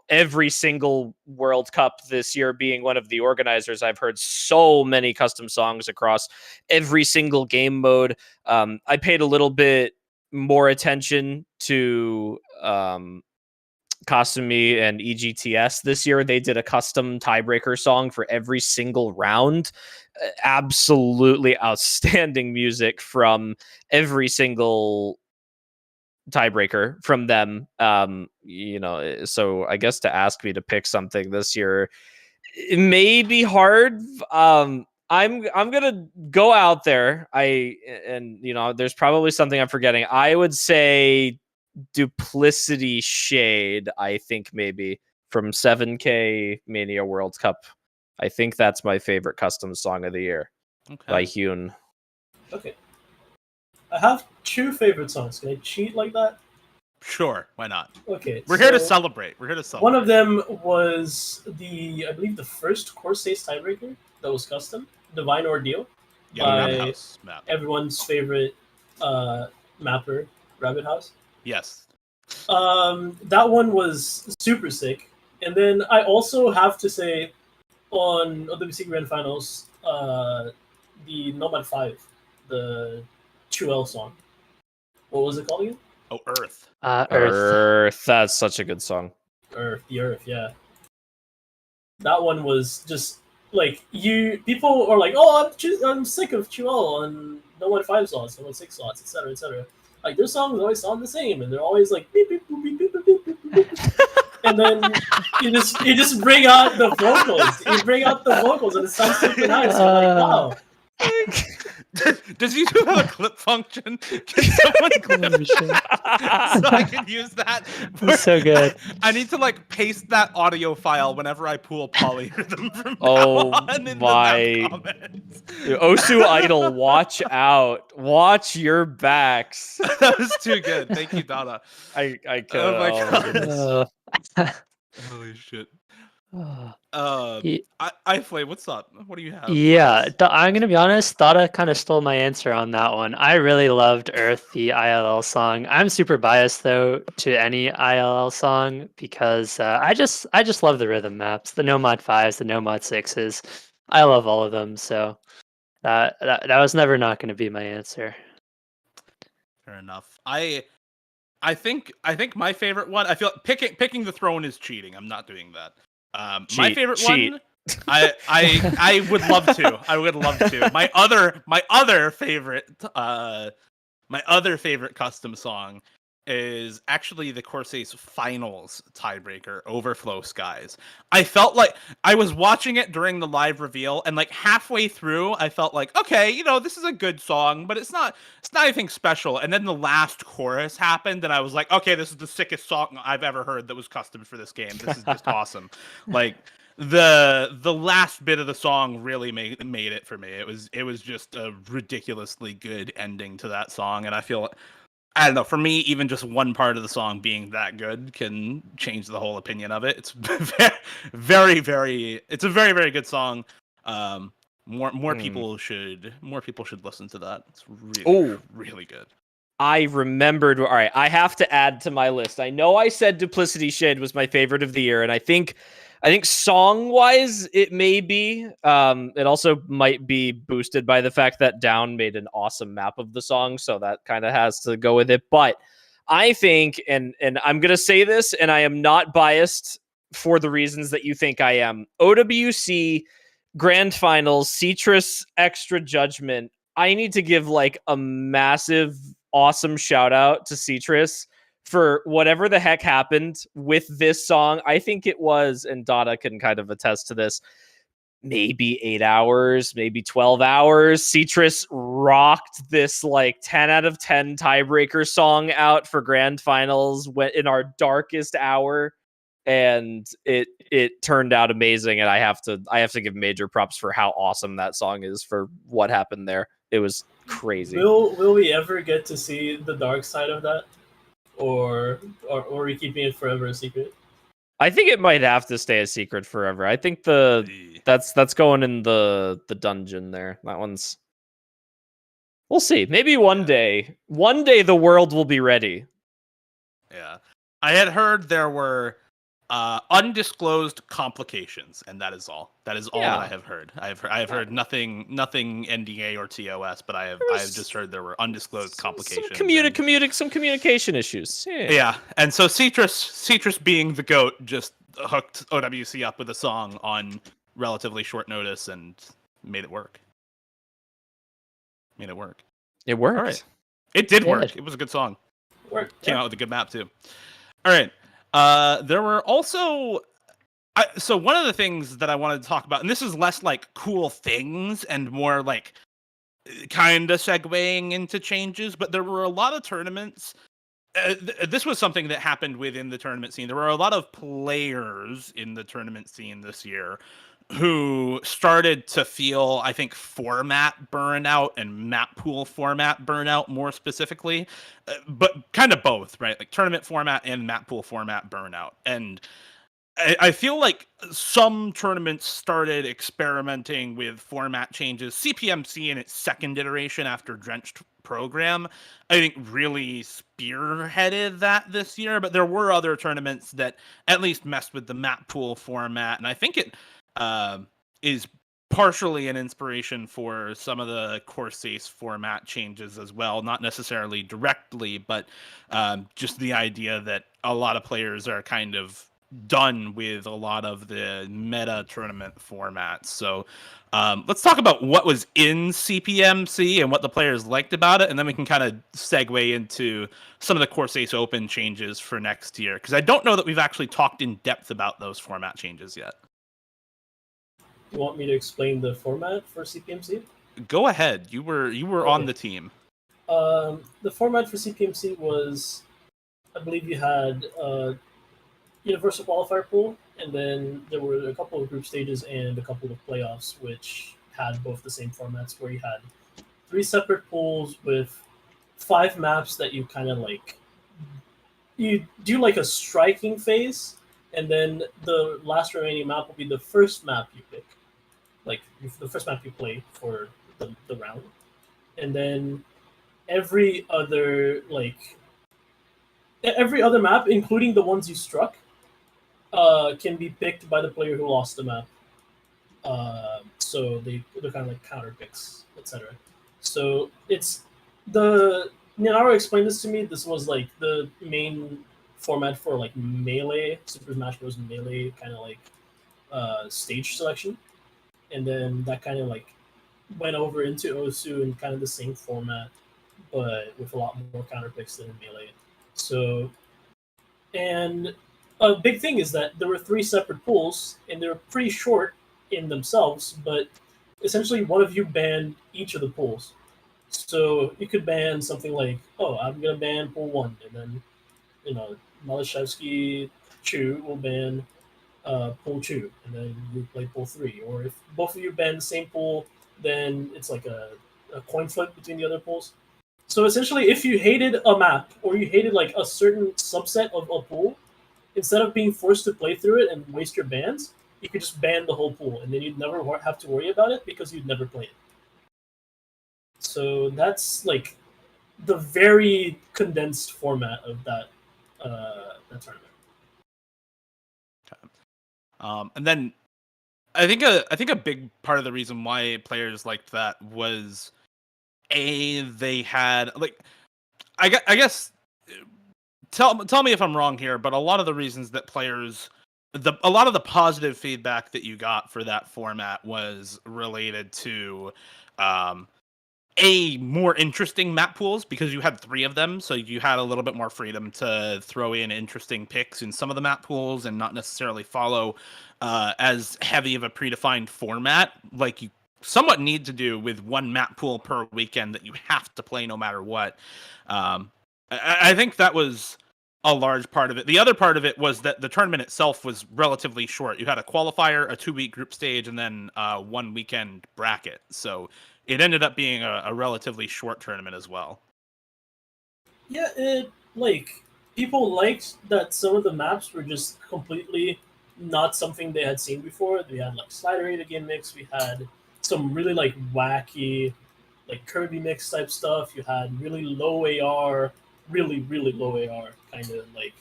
every single World Cup this year, being one of the organizers, I've heard so many custom songs across every single game mode. I paid a little bit more attention to Kasumi and EGTS this year. They did a custom tiebreaker song for every single round. Absolutely outstanding music from every single tiebreaker from them. So I guess to ask me to pick something this year, it may be hard. I'm gonna go out there. There's probably something I'm forgetting. I would say Duplicity Shade, I think maybe from 7K Mania World Cup. I think that's my favorite custom song of the year by Hyun. Okay. I have two favorite songs. Can I cheat like that? Sure, why not? Okay. We're here to celebrate. We're here to celebrate. One of them was I believe the first Corsair's tiebreaker that was custom, Divine Ordeal, by House map. Everyone's favorite mapper, Rabbit House. Yes. That one was super sick. And then I also have to say, on WC Grand Finals, the Nomad 5, the 2L song. What was it called again? Oh, Earth. Earth. That's such a good song. The Earth, yeah. That one was just like people are like, oh, I'm sick of 2L on Nomad 5 slots, Nomad 6 slots, etc., etc. Like their songs always sound the same, and they're always like beep beep boop beep beep beep beep beep beep. And then you just bring out the vocals. You bring out the vocals, and it sounds super nice. You're like, wow. Does YouTube have a clip function? Can someone clip so I can use that? That's so good. I need to like paste that audio file whenever I pull polyrhythm from Oh now on in my! The comments. Osu Idol, watch out! Watch your backs. That was too good. Thank you, Donna. I can't. Oh my god! Uh, Holy shit. Ye- I Flame, what's up? What do you have? Yeah, I'm gonna be honest. Dada kind of stole my answer on that one. I really loved Earth, the ILL song. I'm super biased though to any ILL song because I just love the rhythm maps, the Nomad 5s, the Nomad 6s. I love all of them. So that was never not going to be my answer. Fair enough. I think my favorite one. I feel picking the throne is cheating. I'm not doing that. My favorite one. I would love to. I would love to. My other favorite custom song is actually the Corsairs Finals tiebreaker, Overflow Skies. I felt like I was watching it during the live reveal, and like halfway through, I felt like, okay, this is a good song, but it's not anything special. And then the last chorus happened, and I was like, okay, this is the sickest song I've ever heard that was custom for this game. This is just awesome. Like the last bit of the song really made it for me. It was just a ridiculously good ending to that song, and I don't know. For me, even just one part of the song being that good can change the whole opinion of it. It's very, very. It's a very, very good song. More people should listen to that. It's really, really good. I remembered. All right, I have to add to my list. I know I said Duplicity Shade was my favorite of the year, and I think song wise it may be. It also might be boosted by the fact that Down made an awesome map of the song, so that kind of has to go with it. But I think, and I'm gonna say this, and I am not biased for the reasons that you think I am. OWC Grand Finals, Citrus Extra Judgment. I need to give like a massive, awesome shout out to Citrus for whatever the heck happened with this song. I think it was, and Dada can kind of attest to this, maybe 8 hours, maybe 12 hours. Citrus rocked this like 10 out of 10 tiebreaker song out for Grand Finals in our darkest hour. And it turned out amazing. And I have to give major props for how awesome that song is for what happened there. It was crazy. Will we ever get to see the dark side of that? Or are we keeping it forever a secret? I think it might have to stay a secret forever. I think that's going in the dungeon there. That one's. We'll see. Maybe one day the world will be ready. Yeah, I had heard there were undisclosed complications, and that is all. That is all that I Yeah. have heard. I have heard nothing NDA or TOS, but I have just heard there were undisclosed complications. Some communication issues. Yeah, and so Citrus being the goat just hooked OWC up with a song on relatively short notice and made it work. It worked. All right, it did It work. did. It was a good song. Worked. Came out with a good map too. All right. There were also so one of the things that I wanted to talk about, and this is less like cool things and more like kind of segueing into changes, but there were a lot of tournaments. This was something that happened within the tournament scene. There were a lot of players in the tournament scene this year who started to feel, I think, format burnout and map pool format burnout more specifically, but kind of both, right? Like tournament format and map pool format burnout. And I feel like some tournaments started experimenting with format changes. CPMC in its second iteration after Drenched Program, I think really spearheaded that this year. But there were other tournaments that at least messed with the map pool format. And I think it is partially an inspiration for some of the Course Ace format changes as well. Not necessarily directly, but just the idea that a lot of players are kind of done with a lot of the meta tournament formats. So let's talk about what was in CPMC and what the players liked about it, and then we can kind of segue into some of the Course Ace Open changes for next year, because I don't know that we've actually talked in depth about those format changes yet. You want me to explain the format for CPMC? Go ahead. You were on the team. The format for CPMC was, I believe you had Universal Qualifier Pool, and then there were a couple of group stages and a couple of playoffs, which had both the same formats, where you had 3 separate pools with 5 maps that you kind of like. You do like a striking phase, and then the last remaining map will be the first map you pick, like the first map you play for the round, and then every other map, including the ones you struck, can be picked by the player who lost the map. So they're kind of like counter picks, etc. So it's Ninaro explained this to me. This was like the main format for like Melee, Super Smash Bros. Melee kind of like stage selection, and then that kind of like went over into Osu in kind of the same format, but with a lot more counter picks than in Melee. So, and a big thing is that there were 3 separate pools, and they were pretty short in themselves, but essentially one of you banned each of the pools. So you could ban something like, oh, I'm going to ban pool 1, and then, Malashevsky Chu will ban pool 2, and then you play pool 3. Or if both of you ban the same pool, then it's like a coin flip between the other pools. So essentially, if you hated a map, or you hated like a certain subset of a pool, instead of being forced to play through it and waste your bans, you could just ban the whole pool, and then you'd never have to worry about it because you'd never play it. So that's like the very condensed format of that tournament. And then I think a big part of the reason why players liked that was they had like I guess tell me if I'm wrong here, but a lot of the reasons that players a lot of the positive feedback that you got for that format was related to more interesting map pools, because you had 3 of them, so you had a little bit more freedom to throw in interesting picks in some of the map pools and not necessarily follow as heavy of a predefined format like you somewhat need to do with 1 map pool per weekend that you have to play no matter what. I think that was a large part of it. The other part of it was that the tournament itself was relatively short. You had a qualifier, a 2-week group stage, and then 1 weekend bracket. So it ended up being a relatively short tournament as well. Yeah, people liked that some of the maps were just completely not something they had seen before. We had like Slider Ada gimmicks. We had some really like wacky, like Kirby mix type stuff. You had really low AR, really low AR kind of like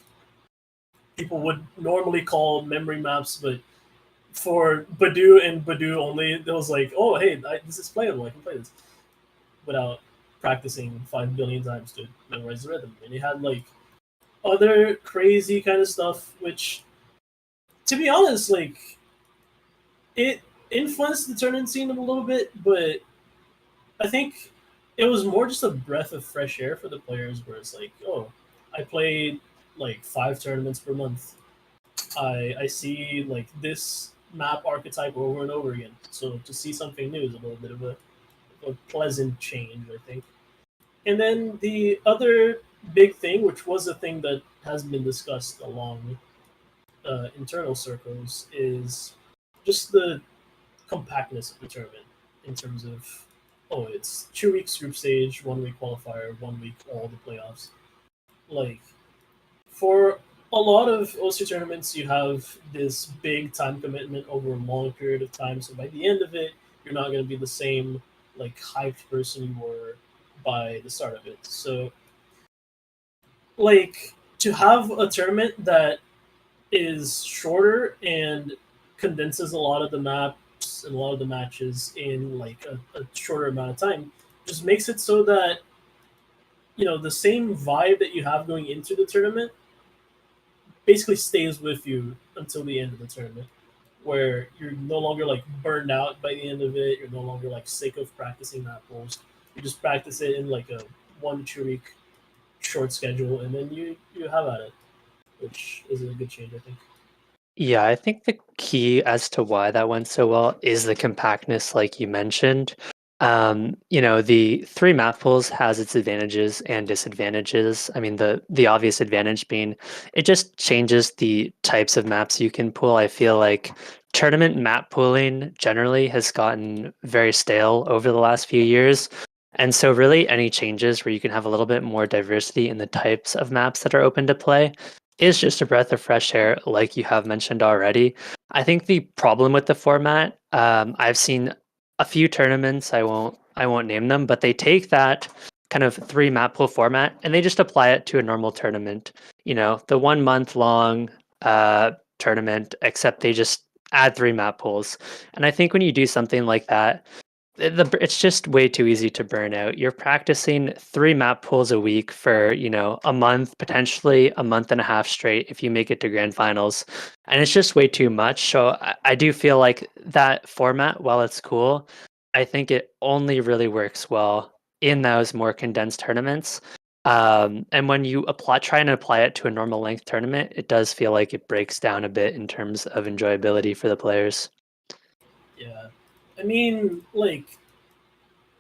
people would normally call memory maps, but for Badoo and Badoo only, it was like, oh, hey, this is playable. I can play this without practicing 5 billion times to memorize the rhythm. And it had like other crazy kind of stuff, which, to be honest, like it influenced the tournament scene a little bit, but I think it was more just a breath of fresh air for the players, where it's like, oh, I played like 5 tournaments per month. I see like this map archetype over and over again. So to see something new is a little bit of a pleasant change, I think. And then the other big thing, which was a thing that has been discussed along internal circles, is just the compactness of the tournament in terms of, oh, it's 2 weeks group stage, 1 week qualifier, 1 week all the playoffs. Like, for a lot of OC tournaments, you have this big time commitment over a long period of time. So by the end of it, you're not going to be the same like hyped person you were by the start of it. So, like, to have a tournament that is shorter and condenses a lot of the maps and a lot of the matches in like a shorter amount of time just makes it so that, you know, the same vibe that you have going into the tournament basically stays with you until the end of the tournament, where you're no longer like burned out by the end of it. You're no longer like sick of practicing map pools. You just practice it in like a 1 to 2 week short schedule, and then you have at it, which is a good change, I think. Yeah, I think the key as to why that went so well is the compactness, like you mentioned. The 3 map pools has its advantages and disadvantages. I mean, the obvious advantage being it just changes the types of maps you can pool. I feel like tournament map pooling generally has gotten very stale over the last few years. And so really any changes where you can have a little bit more diversity in the types of maps that are open to play is just a breath of fresh air, like you have mentioned already. I think the problem with the format, I've seen a few tournaments. I won't name them, but they take that kind of 3 map pool format and they just apply it to a normal tournament. You know, the 1 month long tournament, except they just add 3 map pools. And I think when you do something like that, it's just way too easy to burn out. You're practicing 3 map pools a week for, a month, potentially a month and a half straight if you make it to grand finals. And it's just way too much. So I do feel like that format, while it's cool, I think it only really works well in those more condensed tournaments. And when you try and apply it to a normal length tournament, it does feel like it breaks down a bit in terms of enjoyability for the players. Yeah. I mean, like,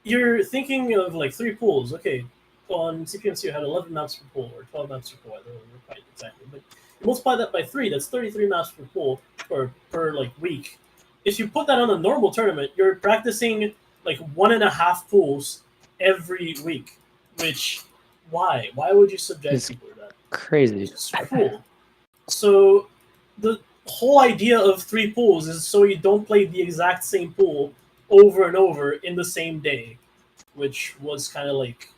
you're thinking of like 3 pools. Okay, on CPMC you had 11 maps per pool or 12 maps per pool. I don't remember quite exactly, but you multiply that by 3. That's 33 maps per pool or per like week. If you put that on a normal tournament, you're practicing like 1.5 pools every week. Which, why? Why would you subject It's people to that? crazy. It's cruel. So the whole idea of 3 pools is so you don't play the exact same pool over and over in the same day, which was kind of like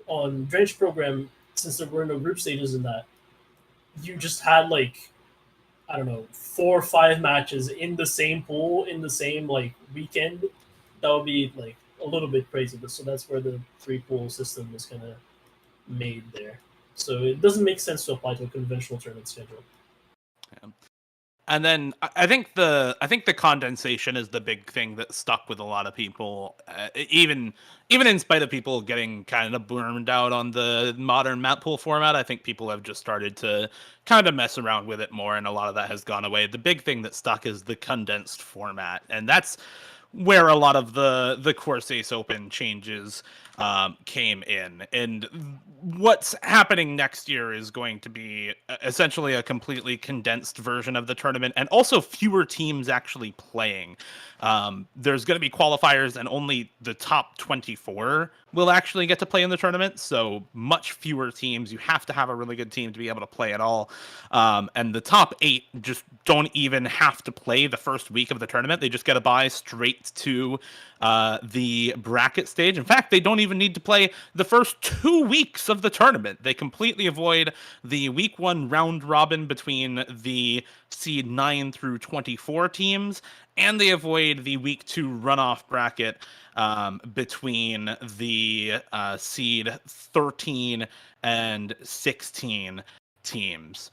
on Drench program, since there were no group stages in that, you just had like, I don't know, 4 or 5 matches in the same pool in the same like weekend. That would be like a little bit crazy. But so that's where the 3 pool system was kind of made there. So it doesn't make sense to apply to a conventional tournament schedule. Yeah. And then I think the condensation is the big thing that stuck with a lot of people, even in spite of people getting kind of burned out on the modern map pool format. I think people have just started to kind of mess around with it more, and a lot of that has gone away. The big thing that stuck is the condensed format, and that's where a lot of the Course Ace Open changes came in. And what's happening next year is going to be essentially a completely condensed version of the tournament, and also fewer teams actually playing. There's going to be qualifiers, and only the top 24 will actually get to play in the tournament. So much fewer teams. You have to have a really good team to be able to play at all. And the top 8 just don't even have to play the first week of the tournament. They just get a bye straight straight to the bracket stage. In fact, they don't even need to play the first 2 weeks of the tournament. They completely avoid the week 1 round robin between the seed 9 through 24 teams, and they avoid the week 2 runoff bracket between the seed 13 and 16 teams.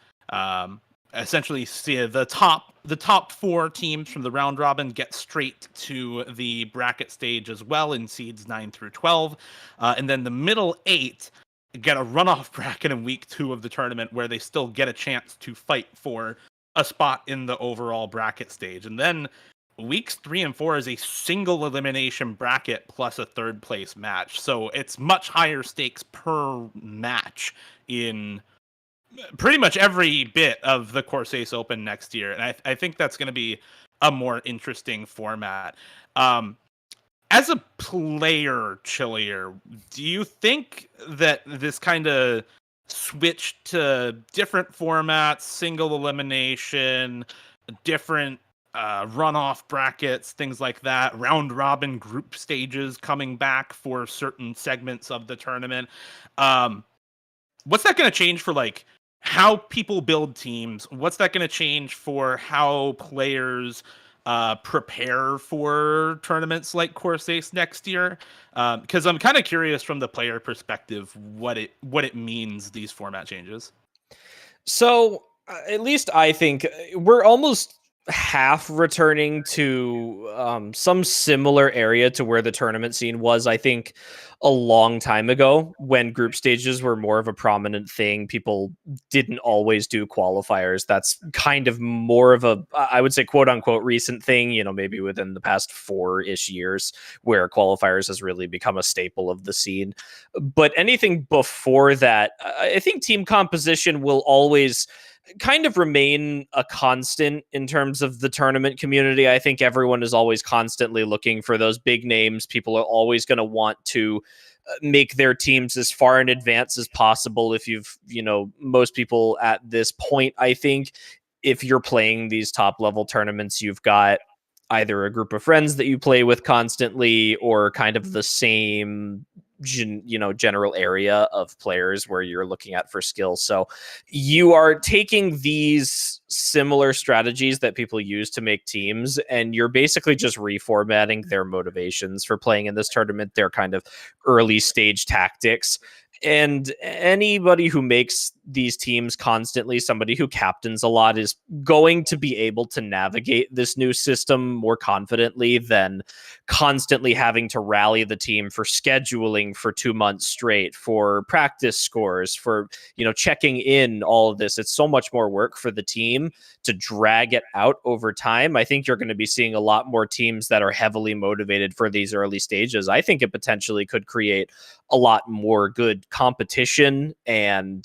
Essentially, see the top 4 teams from the round robin get straight to the bracket stage as well in seeds 9 through 12, and then the middle 8 get a runoff bracket in week 2 of the tournament where they still get a chance to fight for a spot in the overall bracket stage. And then weeks 3 and 4 is a single elimination bracket plus a 3rd place match. So it's much higher stakes per match in pretty much every bit of the Corsace Open next year. And I think that's going to be a more interesting format. As a player, Chillier, do you think that this kind of switch to different formats, single elimination, different runoff brackets, things like that, round robin group stages coming back for certain segments of the tournament, what's that going to change for like how people build teams? What's that going to change for how players prepare for tournaments like Corsace next year? Because I'm kind of curious from the player perspective what it means, these format changes. So at least I think we're almost half returning to some similar area to where the tournament scene was, I think, a long time ago, when group stages were more of a prominent thing. People didn't always do qualifiers. That's kind of more of a, I would say, quote unquote, recent thing, maybe within the past 4-ish years, where qualifiers has really become a staple of the scene. But anything before that, I think team composition will always kind of remain a constant in terms of the tournament community. I think everyone is always constantly looking for those big names. People are always going to want to make their teams as far in advance as possible. If you've, most people at this point, I think if you're playing these top level tournaments, you've got either a group of friends that you play with constantly, or kind of the same general area of players where you're looking at for skills. So you are taking these similar strategies that people use to make teams, and you're basically just reformatting their motivations for playing in this tournament, their kind of early stage tactics. And anybody who makes these teams constantly, somebody who captains a lot, is going to be able to navigate this new system more confidently than constantly having to rally the team for scheduling for 2 months straight, for practice scores, for, checking in, all of this. It's so much more work for the team to drag it out over time. I think you're going to be seeing a lot more teams that are heavily motivated for these early stages. I think it potentially could create a lot more good competition and,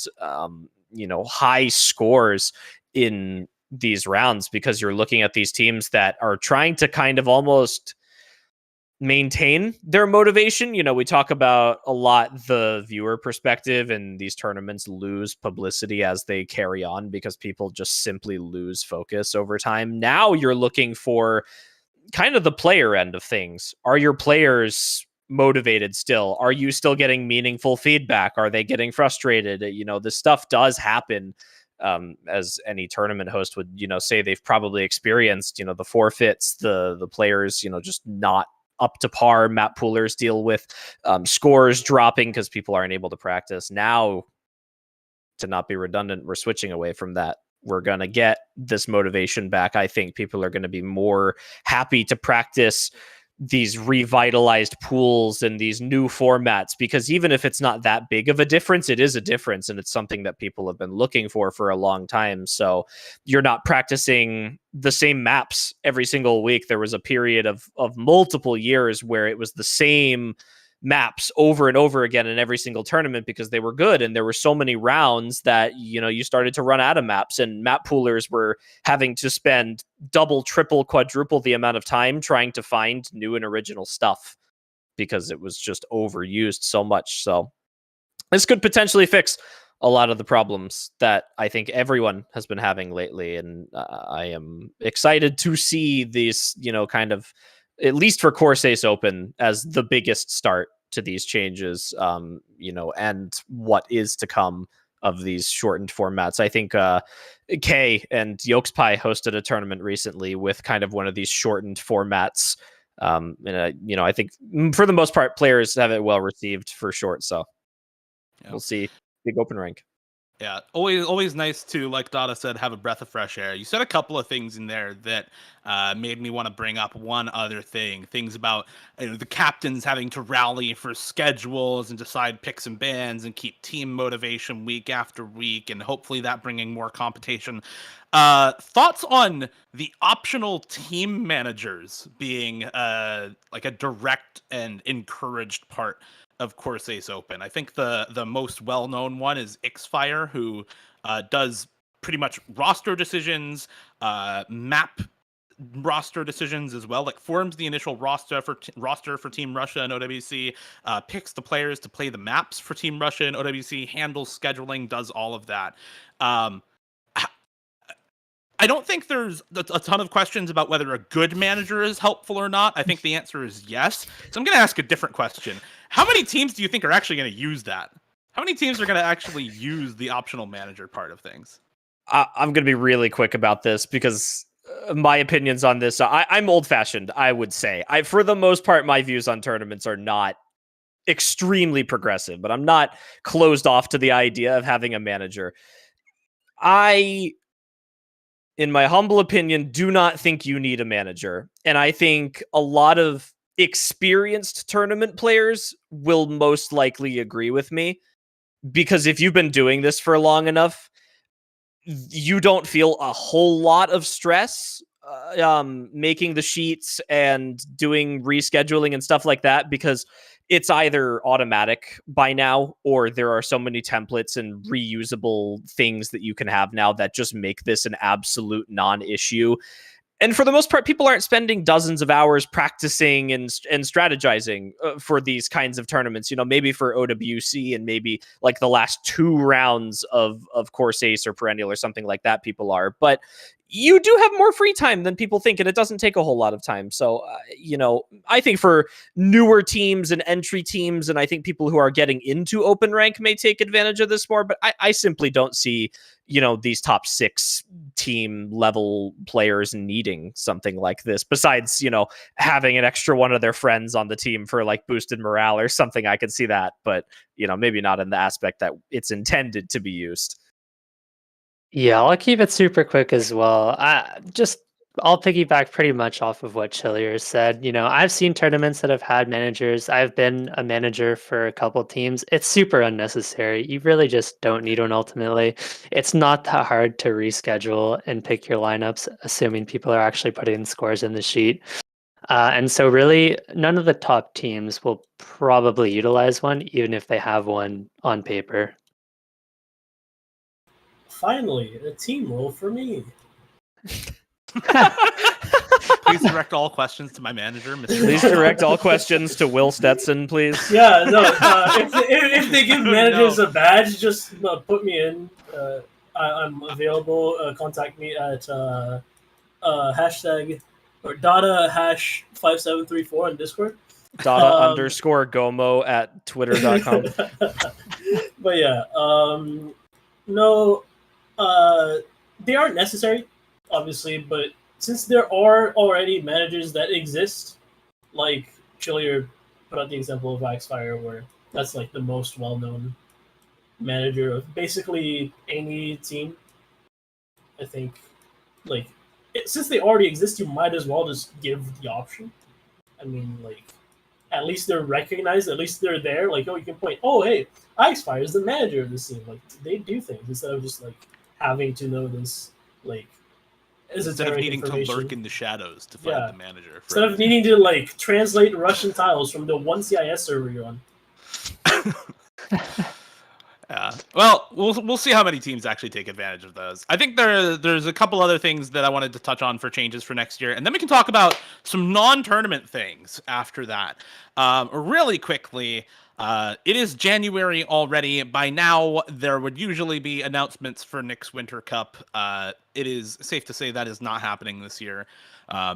high scores in these rounds, because you're looking at these teams that are trying to kind of almost maintain their motivation. We talk about a lot the viewer perspective, and these tournaments lose publicity as they carry on because people just simply lose focus over time. Now you're looking for kind of the player end of things. Are your players motivated still? Are you still getting meaningful feedback? Are they getting frustrated? This stuff does happen, as any tournament host would, say they've probably experienced, the forfeits, the players, just not up to par. Map poolers deal with scores dropping because people aren't able to practice. Now, to not be redundant, we're switching away from that. We're going to get this motivation back. I think people are going to be more happy to practice these revitalized pools and these new formats, because even if it's not that big of a difference, it is a difference, and it's something that people have been looking for a long time. So you're not practicing the same maps every single week. There was a period of multiple years where it was the same maps over and over again in every single tournament because they were good, and there were so many rounds that you started to run out of maps, and map poolers were having to spend double, triple, quadruple the amount of time trying to find new and original stuff because it was just overused so much. So this could potentially fix a lot of the problems that I think everyone has been having lately, and I am excited to see these kind of at least for Course Ace Open, as the biggest start to these changes, and what is to come of these shortened formats. I think Kay and Yolkspie hosted a tournament recently with kind of one of these shortened formats. I think for the most part, players have it well received for short. So we'll see. Big open rank. Yeah, always nice to, like Dada said, have a breath of fresh air. You said a couple of things in there that made me want to bring up one other thing. Things about the captains having to rally for schedules and decide picks and bans and keep team motivation week after week, and hopefully that bringing more competition. Thoughts on the optional team managers being like a direct and encouraged part of Course Ace Open. I think the most well-known one is Xfire, who does pretty much roster decisions, map roster decisions as well, like forms the initial roster for Team Russia and OWC, picks the players to play the maps for Team Russia and OWC, handles scheduling, does all of that. I don't think there's a ton of questions about whether a good manager is helpful or not. I think the answer is yes. So I'm going to ask a different question. How many teams do you think are actually going to use that? How many teams are going to actually use the optional manager part of things? I'm going to be really quick about this because my opinions on this, I'm old-fashioned, I would say. For the most part, my views on tournaments are not extremely progressive, but I'm not closed off to the idea of having a manager. In my humble opinion, do not think you need a manager. And I think a lot of experienced tournament players will most likely agree with me. Because if you've been doing this for long enough, you don't feel a whole lot of stress making the sheets and doing rescheduling and stuff like that, because it's either automatic by now or there are so many templates and reusable things that you can have now that just make this an absolute non-issue. And for the most part, people aren't spending dozens of hours practicing and strategizing for these kinds of tournaments. Maybe for OWC and maybe like the last 2 rounds of Course Ace or Perennial or something like that, people are. But you do have more free time than people think, and it doesn't take a whole lot of time. So, I think for newer teams and entry teams, and I think people who are getting into open rank may take advantage of this more, but I simply don't see, these top 6 team level players needing something like this, besides, having an extra one of their friends on the team for like boosted morale or something. I could see that, but, maybe not in the aspect that it's intended to be used. Yeah, I'll keep it super quick as well. I'll piggyback pretty much off of what Chillier said. I've seen tournaments that have had managers. I've been a manager for a couple teams. It's super unnecessary. You really just don't need one ultimately. It's not that hard to reschedule and pick your lineups, assuming people are actually putting scores in the sheet. And so really, none of the top teams will probably utilize one, even if they have one on paper. Finally, a team role for me. Please direct all questions to my manager, Mr. Please direct all questions to Will Stetson, please. Yeah, no. If they give managers a badge, just put me in. I'm available. Contact me at hashtag or Dada #5734 on Discord. Dada _Gomo at twitter.com. But yeah, no, they aren't necessary, obviously, but since there are already managers that exist, like Chillier put out the example of Xfire, where that's like the most well-known manager of basically any team. I think, since they already exist, you might as well just give the option. I mean, at least they're recognized, at least they're there. You can point, oh, hey, Xfire is the manager of this team. They do things instead of just having to know this, instead of needing to lurk in the shadows to find the manager. Instead of needing to translate Russian tiles from the one CIS server you're on. Yeah. Well, we'll see how many teams actually take advantage of those. I think there's a couple other things that I wanted to touch on for changes for next year, and then we can talk about some non-tournament things after that. Really quickly, it is January already. By now, there would usually be announcements for Nick's Winter Cup. It is safe to say that is not happening this year.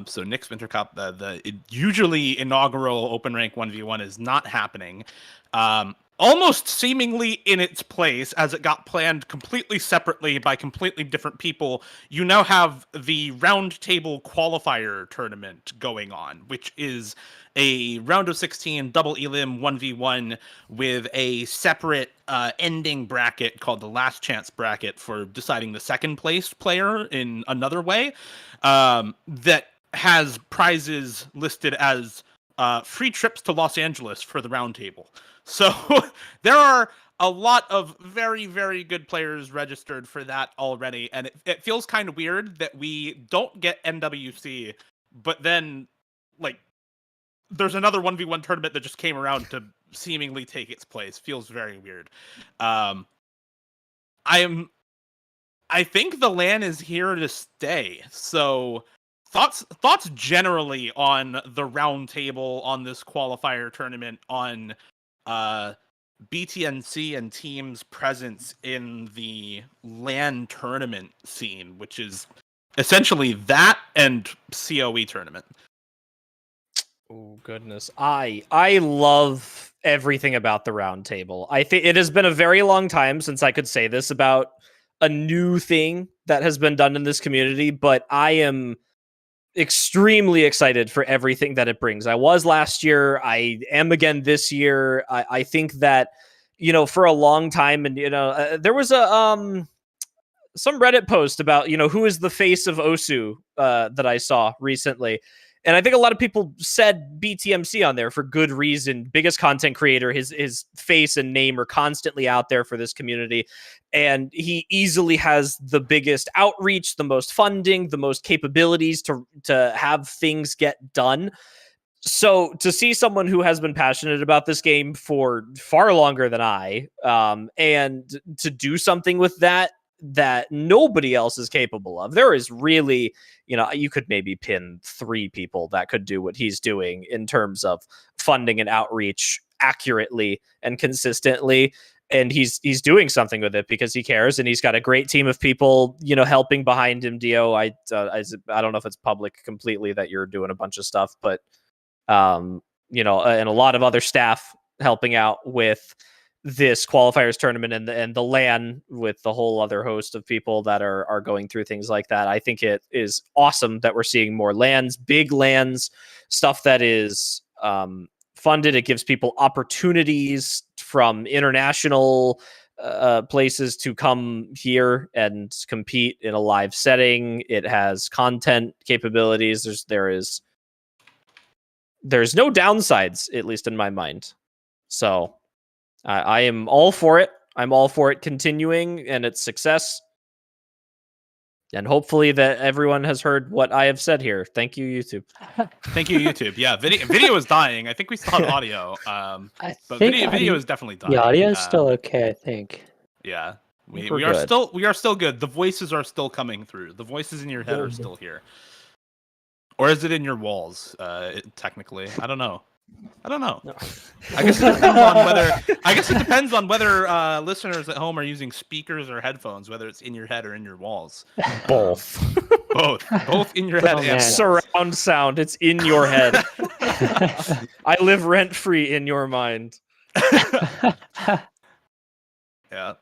So Nick's Winter Cup, the usually inaugural open rank 1v1 is not happening. Almost seemingly in its place, as it got planned completely separately by completely different people, you now have the round table qualifier tournament going on, which is a round of 16 double elim 1v1 with a separate ending bracket called the last chance bracket for deciding the second place player in another way, that has prizes listed as free trips to Los Angeles for the round table. So there are a lot of very, very good players registered for that already. And it feels kind of weird that we don't get NWC, but then, like, there's another 1v1 tournament that just came around to seemingly take its place. Feels very weird. I think the LAN is here to stay. So thoughts generally on the round table, on this qualifier tournament, on BTNC and team's presence in the LAN tournament scene, which is essentially that and COE tournament. Oh goodness. I love everything about the round table. I think it has been a very long time since I could say this about a new thing that has been done in this community, but I am extremely excited for everything that it brings. I was last year, I am again this year. I think that, you know, for a long time, and there was a some Reddit post about, you know, who is the face of Osu that I saw recently. And I think a lot of people said BTMC on there for good reason. Biggest content creator, his face and name are constantly out there for this community. And he easily has the biggest outreach, the most funding, the most capabilities to have things get done. So to see someone who has been passionate about this game for far longer than I, and to do something with that nobody else is capable of. There is really, you know, you could maybe pin 3 people that could do what he's doing in terms of funding and outreach accurately and consistently. And he's doing something with it because he cares, and he's got a great team of people, you know, helping behind him. Dio, I don't know if it's public completely that you're doing a bunch of stuff, but you know, and a lot of other staff helping out with this qualifiers tournament and the LAN with the whole other host of people that are going through things like that. I think it is awesome that we're seeing more LANs, big LANs, stuff that is funded. It gives people opportunities from international places to come here and compete in a live setting. It has content capabilities. There's no downsides, at least in my mind. So I am all for it. I'm all for it continuing and its success. And hopefully that everyone has heard what I have said here. Thank you, YouTube. Thank you, YouTube. Yeah, video is dying. I think we still have audio. But video is definitely dying. The audio is still okay, I think. Yeah. We We're are good. still good. The voices are still coming through. The voices in your head are still here. Or is it in your walls? Technically, I don't know. No. I guess it depends on whether listeners at home are using speakers or headphones, whether it's in your head or in your walls. Both. Both in your head and walls. Surround sound. It's in your head. I live rent free in your mind. Yeah.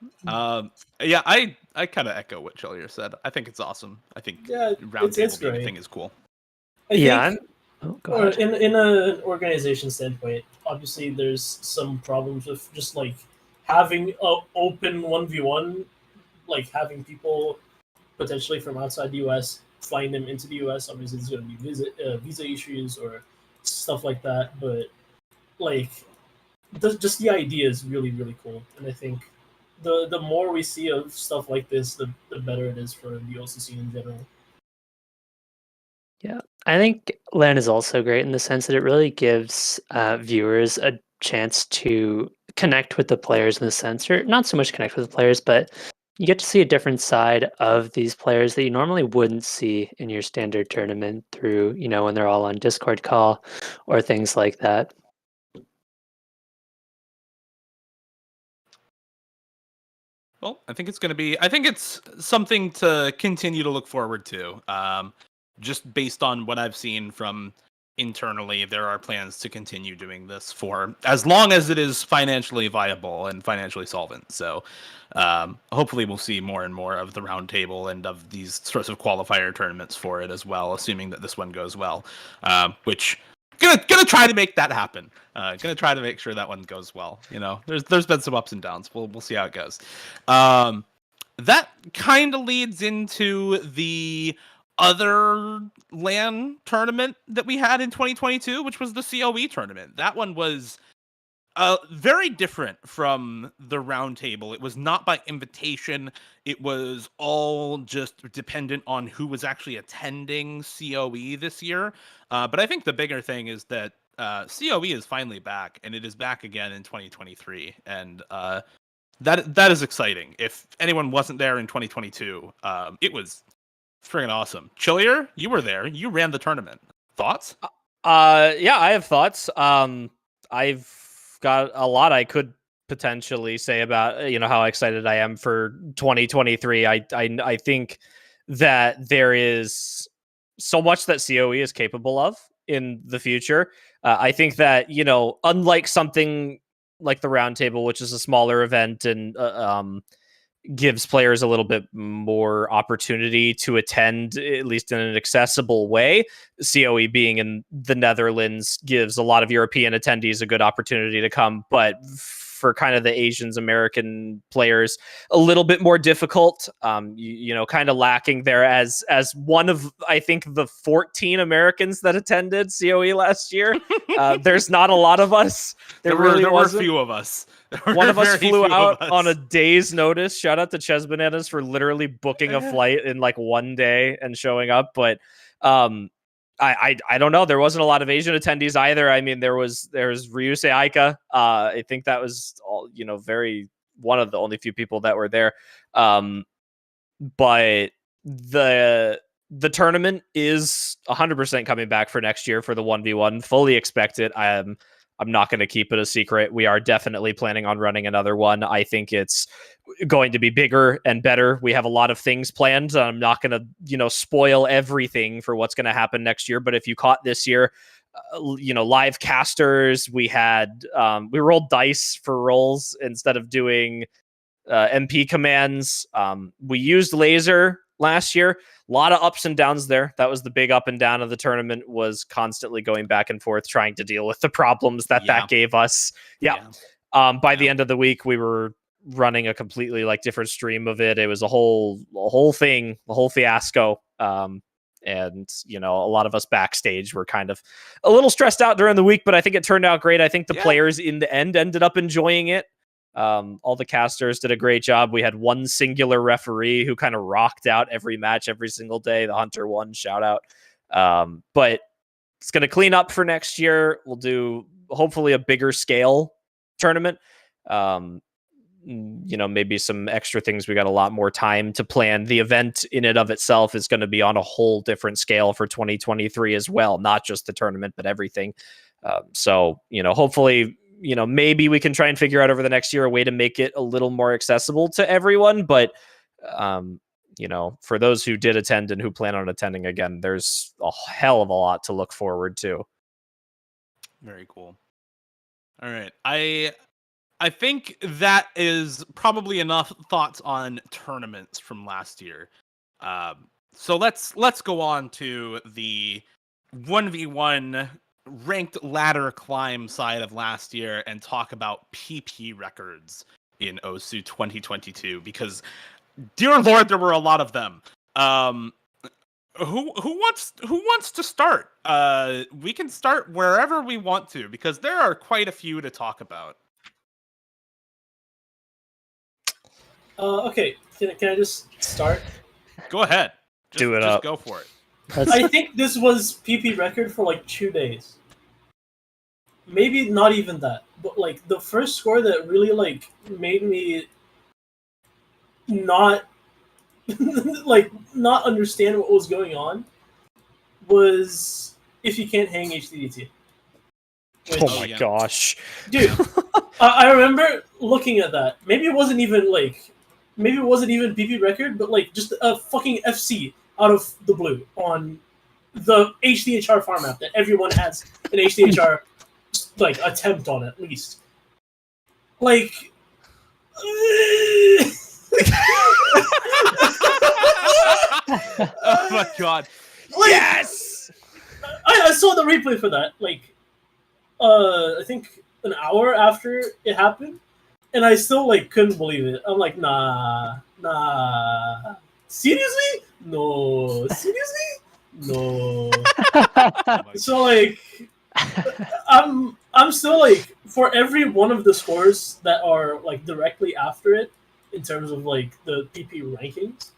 Yeah. I kind of echo what Chillier said. I think it's awesome. I think roundtable gaming thing is cool. I think, in an organization standpoint, obviously there's some problems with just like having an open 1v1, like having people potentially from outside the US flying them into the US. Obviously there's going to be visa issues or stuff like that, but like just the idea is really, really cool. And I think the more we see of stuff like this, the better it is for the OCC in general. Yeah, I think LAN is also great in the sense that it really gives viewers a chance to connect with the players in the sense, or not so much connect with the players, but you get to see a different side of these players that you normally wouldn't see in your standard tournament through, you know, when they're all on Discord call or things like that. Well, I think it's something to continue to look forward to. just based on what I've seen from internally, there are plans to continue doing this for as long as it is financially viable and financially solvent. So hopefully we'll see more and more of the roundtable and of these sorts of qualifier tournaments for it as well, assuming that this one goes well, which gonna try to make that happen. Gonna try to make sure that one goes well. You know, there's been some ups and downs. We'll see how it goes. That kind of leads into the other LAN tournament that we had in 2022, which was the COE tournament. That one was very different from the roundtable. It was not by invitation. It was all just dependent on who was actually attending COE this year. But I think the bigger thing is that COE is finally back, and it is back again in 2023. And that is exciting. If anyone wasn't there in 2022, it was friggin' awesome. Chillier, you were there. You ran the tournament. Thoughts? Yeah, I have thoughts. I've got a lot I could potentially say about how excited I am for 2023. I think that there is so much that COE is capable of in the future. I think that unlike something like the roundtable, which is a smaller event and gives players a little bit more opportunity to attend, at least in an accessible way. COE being in the Netherlands gives a lot of European attendees a good opportunity to come, but for kind of the Asians American players, a little bit more difficult. Kind of lacking there as one of, I think, the 14 Americans that attended COE last year. There's not a lot of us. There were a few of us. One of us flew out on a day's notice. Shout out to Ches Bananas for literally booking a flight in like one day and showing up. But I don't know. There wasn't a lot of Asian attendees either. I mean, there was Ryusei Aika. I think that was all, very one of the only few people that were there. But the tournament is 100% coming back for next year for the 1v1. Fully expect it. I'm not going to keep it a secret. We are definitely planning on running another one. I think it's going to be bigger and better. We have a lot of things planned. I'm not going to, spoil everything for what's going to happen next year. But if you caught this year, live casters, we had, we rolled dice for rolls instead of doing MP commands. We used laser last year. A lot of ups and downs there. That was the big up and down of the tournament, was constantly going back and forth, trying to deal with the problems that gave us. By the end of the week, we were running a completely different stream of it. It was a whole thing, a whole fiasco. And, a lot of us backstage were kind of a little stressed out during the week, but I think it turned out great. I think the players in the end ended up enjoying it. All the casters did a great job. We had one singular referee who kind of rocked out every match every single day. The Hunter won, shout out. But it's going to clean up for next year. We'll do hopefully a bigger scale tournament. Maybe some extra things. We got a lot more time to plan. The event in and of itself is going to be on a whole different scale for 2023 as well. Not just the tournament, but everything. So hopefully, maybe we can try and figure out over the next year a way to make it a little more accessible to everyone. But, for those who did attend and who plan on attending again, there's a hell of a lot to look forward to. Very cool. All right. I think that is probably enough thoughts on tournaments from last year. So let's go on to the 1v1 ranked ladder climb side of last year and talk about PP records in OSU 2022, because dear Lord, there were a lot of them. Who wants to start? We can start wherever we want to, because there are quite a few to talk about. Okay, can I just start? Go ahead. Just go for it. I think this was PP record for 2 days. Maybe not even that, but the first score that really made me not not understand what was going on was if you can't hang HDDT. Oh my gosh, dude! I remember looking at that. Maybe it wasn't even PP record, but just a fucking FC out of the blue on the HDHR farm map that everyone has an HDHR like attempt on at least. Like Oh my god. like, Yes. I saw the replay for that, like I think an hour after it happened, and I still like couldn't believe it. I'm like, nah. Seriously? No. Seriously? No. So like I'm still like, for every one of the scores that are like directly after it in terms of like the PP rankings,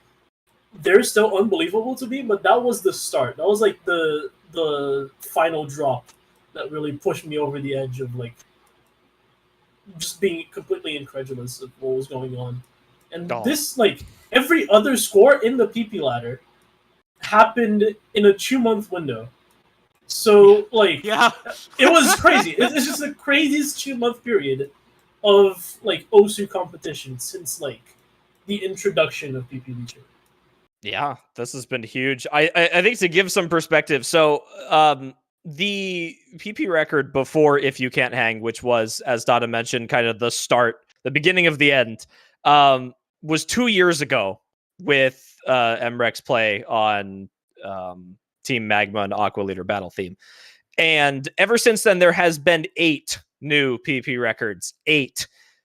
they're still unbelievable to me, but that was the start. That was like the final drop that really pushed me over the edge of like just being completely incredulous of what was going on. And this, like, every other score in the PP ladder happened in a 2-month window. So, like, Yeah. it was crazy. It's just the craziest 2-month period of, like, OSU competition since, like, the introduction of PP Leader. Yeah, this has been huge. I think to give some perspective, so the PP record before If You Can't Hang, which was, as Dada mentioned, kind of the start, the beginning of the end, was 2 years ago with Mreck's play on Team Magma and Aqua Leader Battle Theme. And ever since then, there has been 8 new PP records. 8.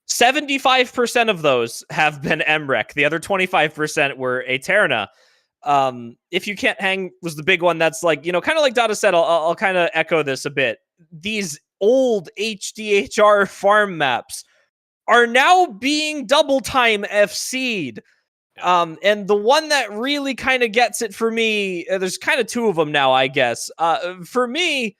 75% of those have been Mreck. The other 25% were Aeterna. If You Can't Hang was the big one. That's like, kind of like Dada said, I'll kind of echo this a bit. These old HDHR farm maps are now being double time FC'd. And the one that really kind of gets it for me, there's kind of 2 of them now, I guess. For me,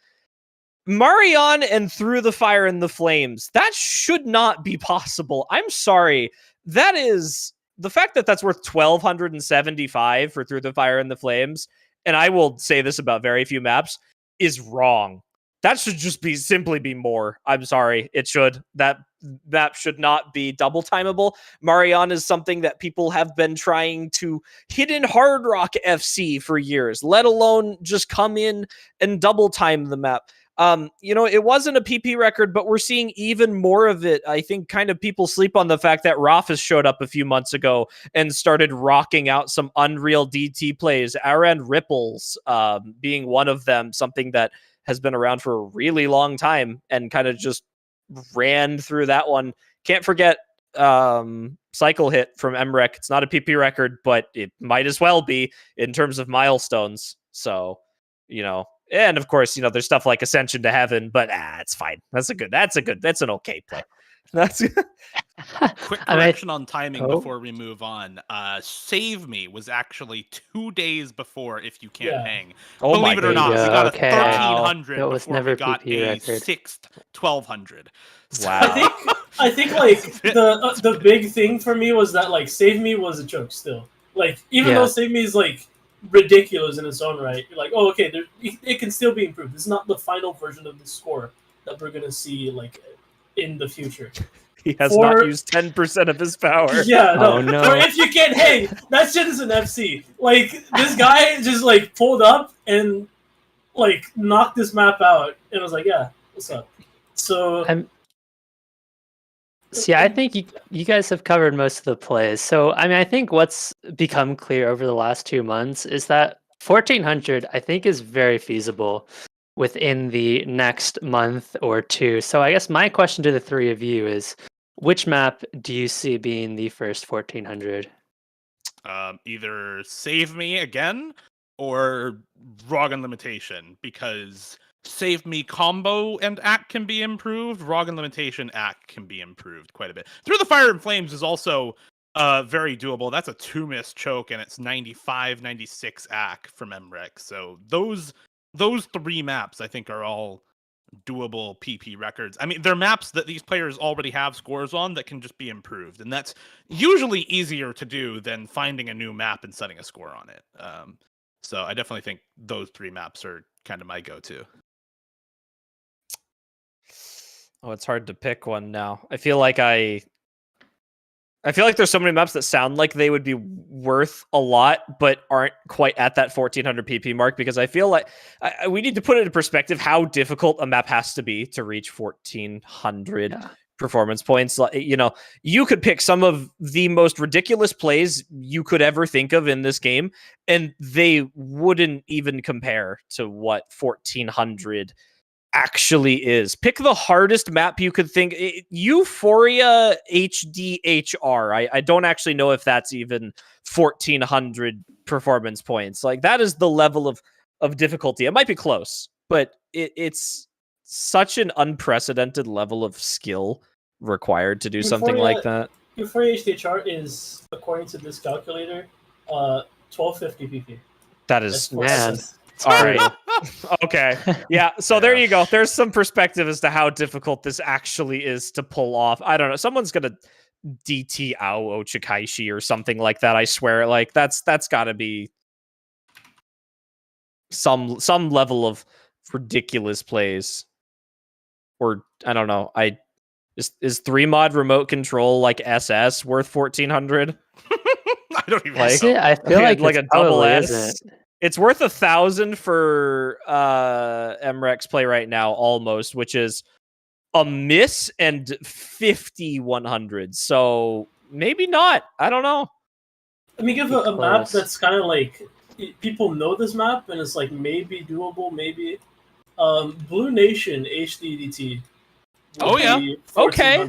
Marion and Through the Fire and the Flames, that should not be possible. I'm sorry. That is the fact that that's worth 1,275 for Through the Fire and the Flames, and I will say this about very few maps, is wrong. That should just simply be more. I'm sorry. It should. That map should not be double timeable. Marion is something that people have been trying to hit in Hard Rock FC for years, let alone just come in and double time the map. It wasn't a PP record, but we're seeing even more of it. I think kind of people sleep on the fact that Rafis showed up a few months ago and started rocking out some unreal DT plays. Aran Ripples being one of them, something that has been around for a really long time and kind of just ran through that one. Can't forget Cycle Hit from Mreck. It's not a PP record, but it might as well be in terms of milestones. So, and of course, there's stuff like Ascension to Heaven, but it's fine. That's an okay play. That's Quick correction on timing before we move on. Save Me was actually 2 days before If You Can't Hang. Oh, believe it or not, we got a 1,300 It was before never we got PP a record. 6th 1,200. Wow. I think like the big thing for me was that like Save Me was a joke still. Like even though Save Me is like ridiculous in its own right, you're like, oh okay, it can still be improved. It's not the final version of the score that we're gonna see like in the future. He has not used 10% of his power. Yeah, no. Oh, no. Or If You Can't Hang, that shit is an FC. Like this guy just like pulled up and like knocked this map out, and I was like, yeah, what's up? So I think you guys have covered most of the plays. So, I think what's become clear over the last 2 months is that 1,400, I think, is very feasible within the next month or 2. So, I guess my question to the 3 of you is, which map do you see being the first 1,400? Either Save Me again or Rogan Limitation, because Save Me combo and act can be improved. Rogan Limitation act can be improved quite a bit. Through the Fire and Flames is also very doable. That's a 2-miss choke, and it's 95, 96 act from Mreck. So those 3 maps, I think, are all doable PP records. I mean, they're maps that these players already have scores on that can just be improved, and that's usually easier to do than finding a new map and setting a score on it. So I definitely think those 3 maps are kind of my go-to. Oh, it's hard to pick one now. I feel like I I feel like there's so many maps that sound like they would be worth a lot, but aren't quite at that 1400 PP mark, because I feel like we need to put it in perspective how difficult a map has to be to reach 1400 performance points. You know, you could pick some of the most ridiculous plays you could ever think of in this game, and they wouldn't even compare to what 1400 actually is. Pick the hardest map you could think. Euphoria HDHR. I don't actually know if that's even 1400 performance points. Like, that is the level of difficulty. It might be close, but it's such an unprecedented level of skill required to do something like that. Euphoria HDHR is, according to this calculator, 1250 PP. That is man. All right. Okay. Yeah. So there you go. There's some perspective as to how difficult this actually is to pull off. I don't know. Someone's gonna DT Ao Ochikaishi or something like that. I swear. Like, that's got to be some level of ridiculous plays. Or I don't know. Is 3-mod remote control like SS worth 1400? I don't even I know. feel like a it double probably S. isn't. It's worth 1,000 for Mreck's play right now, almost, which is a miss and 50 100. So maybe not. I don't know. Let me give a map that's kind of like, people know this map and it's like maybe doable, maybe. Blue Nation HDDT. Oh yeah. Okay.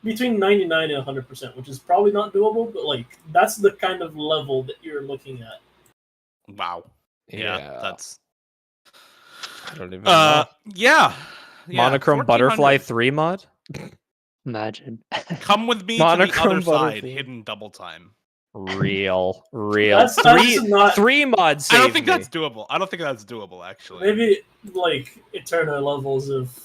Between 99 and 100%, which is probably not doable, but like that's the kind of level that you're looking at. Wow. Yeah. That's. I don't even know. Yeah. Monochrome Butterfly 3 mod. Imagine. Come with me to the other side. Hidden double time. Real. That's not 3 mods. I don't think that's doable. Actually. Maybe like eternal levels of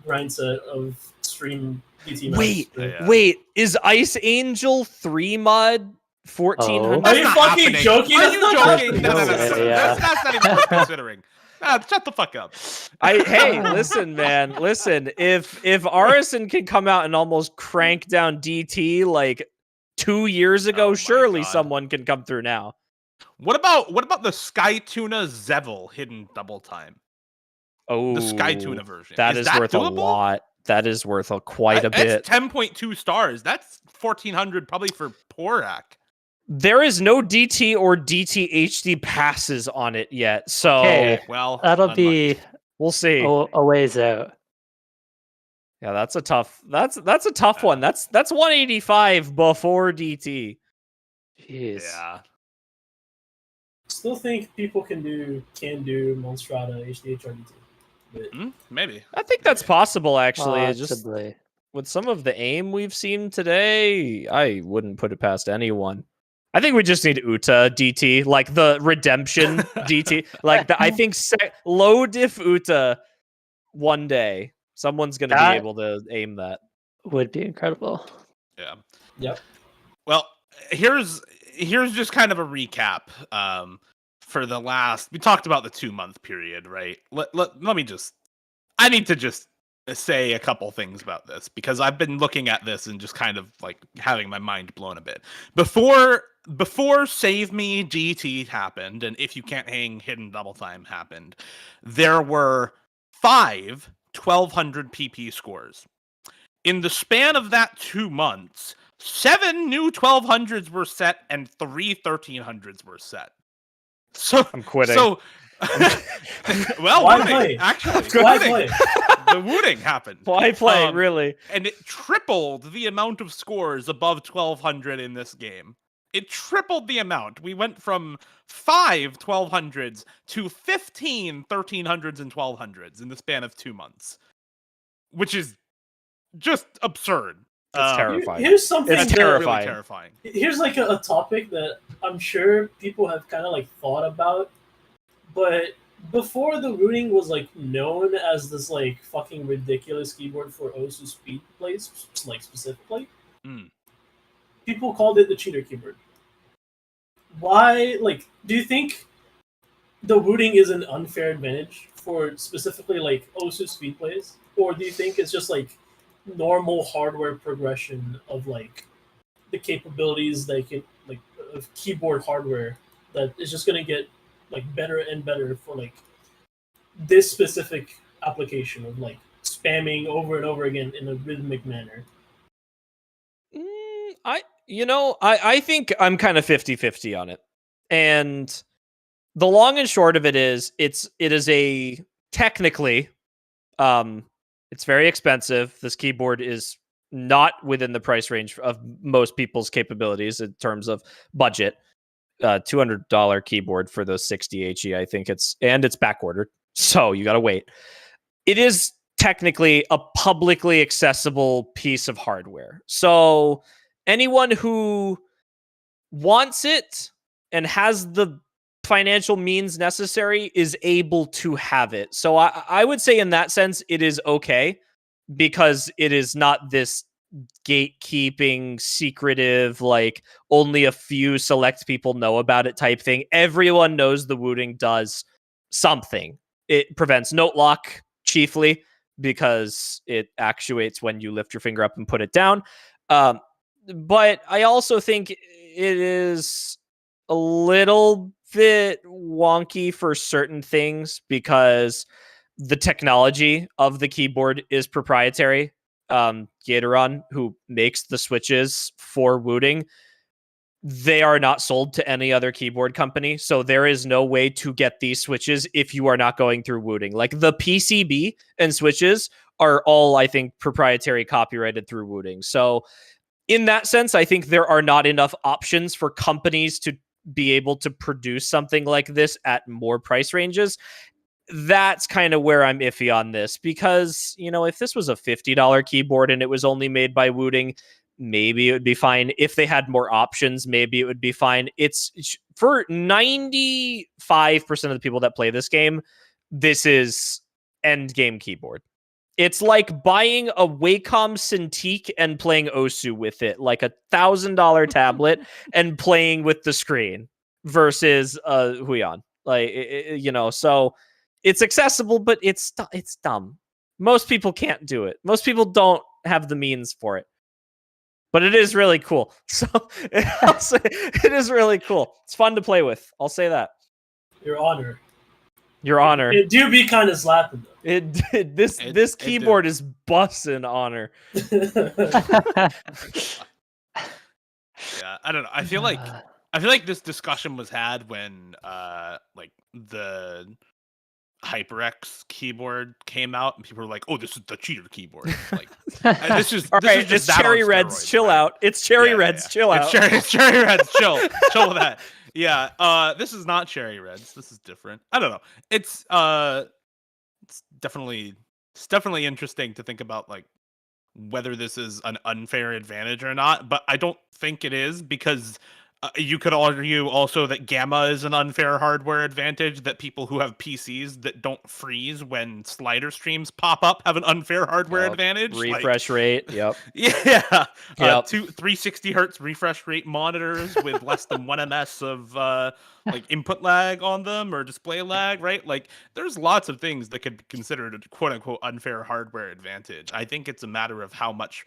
grind set of stream DT maps. Wait. Is Ice Angel 3 mod 1400? Are you fucking joking? Are you joking? No. Yeah. That's not even worth considering. Shut the fuck up. Hey, listen, man. Listen, if Arison can come out and almost crank down DT like 2 years ago, surely someone can come through now. What about the Sky Tuna Zevil hidden double time? Oh, the Sky Tuna version. That is worth doable? A lot. That is worth quite a bit. That's 10.2 stars. That's 1400 probably for Porak. There is no DT or DT HD passes on it yet, so that'll be. We'll see. A ways out. Yeah, that's a tough. That's a tough one. That's 185 before DT. Jeez. Yeah. Still think people can do Monstrata HDHR DT. Maybe. I think that's possible, actually. Possibly. Just with some of the aim we've seen today, I wouldn't put it past anyone. I think we just need Uta DT, like the redemption DT. Like I think low diff Uta one day. Someone's going to be able to aim that. Would be incredible. Yeah. Yep. Well, here's just kind of a recap. For the last, we talked about the 2-month period, right? I need to just say a couple things about this because I've been looking at this and just kind of like having my mind blown a bit. Before Save Me GT happened, and If You Can't Hang Hidden Double Time happened, there were 5 1200 PP scores. In the span of that 2 months, 7 new 1200s were set and 3 1300s were set. So I'm quitting. So, well, why play? Actually, why play? The wooting happened. Why play? Really? And it tripled the amount of scores above 1200 in this game. It tripled the amount. We went from 5 1200s to 15 1300s and 1200s in the span of 2 months, which is just absurd. It's terrifying. Here's something. It's terrifying. Really terrifying. Here's like a topic that I'm sure people have kind of like thought about, but before the rooting was like known as this like fucking ridiculous keyboard for Osu speed plays, like specifically, people called it the cheater keyboard. Why? Like, do you think the rooting is an unfair advantage for specifically like Osu speed plays, or do you think it's just like normal hardware progression of like the capabilities that can like of keyboard hardware that is just gonna get like better and better for like this specific application of like spamming over and over again in a rhythmic manner. I think I'm kind of 50-50 on it. And the long and short of it is it is a technically it's very expensive. This keyboard is not within the price range of most people's capabilities in terms of budget. $200 keyboard for those 60 HE, I think it's back ordered. So you got to wait. It is technically a publicly accessible piece of hardware. So anyone who wants it and has the financial means necessary is able to have it. So I would say in that sense, it is okay because it is not this gatekeeping, secretive, like only a few select people know about it type thing. Everyone knows the Wooting does something. It prevents note lock chiefly because it actuates when you lift your finger up and put it down. But I also think it is a little bit wonky for certain things because the technology of the keyboard is proprietary. Gateron, who makes the switches for Wooting, they are not sold to any other keyboard company. So there is no way to get these switches if you are not going through Wooting. Like the PCB and switches are all, I think, proprietary copyrighted through Wooting. So in that sense, I think there are not enough options for companies to be able to produce something like this at more price ranges. That's kind of where I'm iffy on this because, if this was a $50 keyboard and it was only made by Wooting, maybe it would be fine. If they had more options, maybe it would be fine. It's for 95% of the people that play this game, this is end game keyboard. It's like buying a Wacom Cintiq and playing Osu with it, like $1,000 tablet and playing with the screen versus Huion. So it's accessible, but it's dumb. Most people can't do it. Most people don't have the means for it. But it is really cool. So it is really cool. It's fun to play with. I'll say that. Your Honor. Your Honor. It do be kind of slapping though. This keyboard is bussin' Honor. Yeah, I don't know. I feel like this discussion was had when like the HyperX keyboard came out and people were like, "Oh, this is the cheater keyboard." Like, this is all this right. is just It's Cherry Reds. Chill out. It's Cherry Reds. Chill out. It's Cherry Reds. Chill with that. Yeah. This is not Cherry Reds. This is different. I don't know. It's definitely interesting to think about like whether this is an unfair advantage or not. But I don't think it is because. You could argue also that Gamma is an unfair hardware advantage, that people who have PCs that don't freeze when slider streams pop up have an unfair hardware advantage. Refresh rate, yep. Yeah. Yep. 360 hertz refresh rate monitors with less than 1 ms of like input lag on them or display lag, right? Like there's lots of things that could be considered a quote unquote unfair hardware advantage. I think it's a matter of how much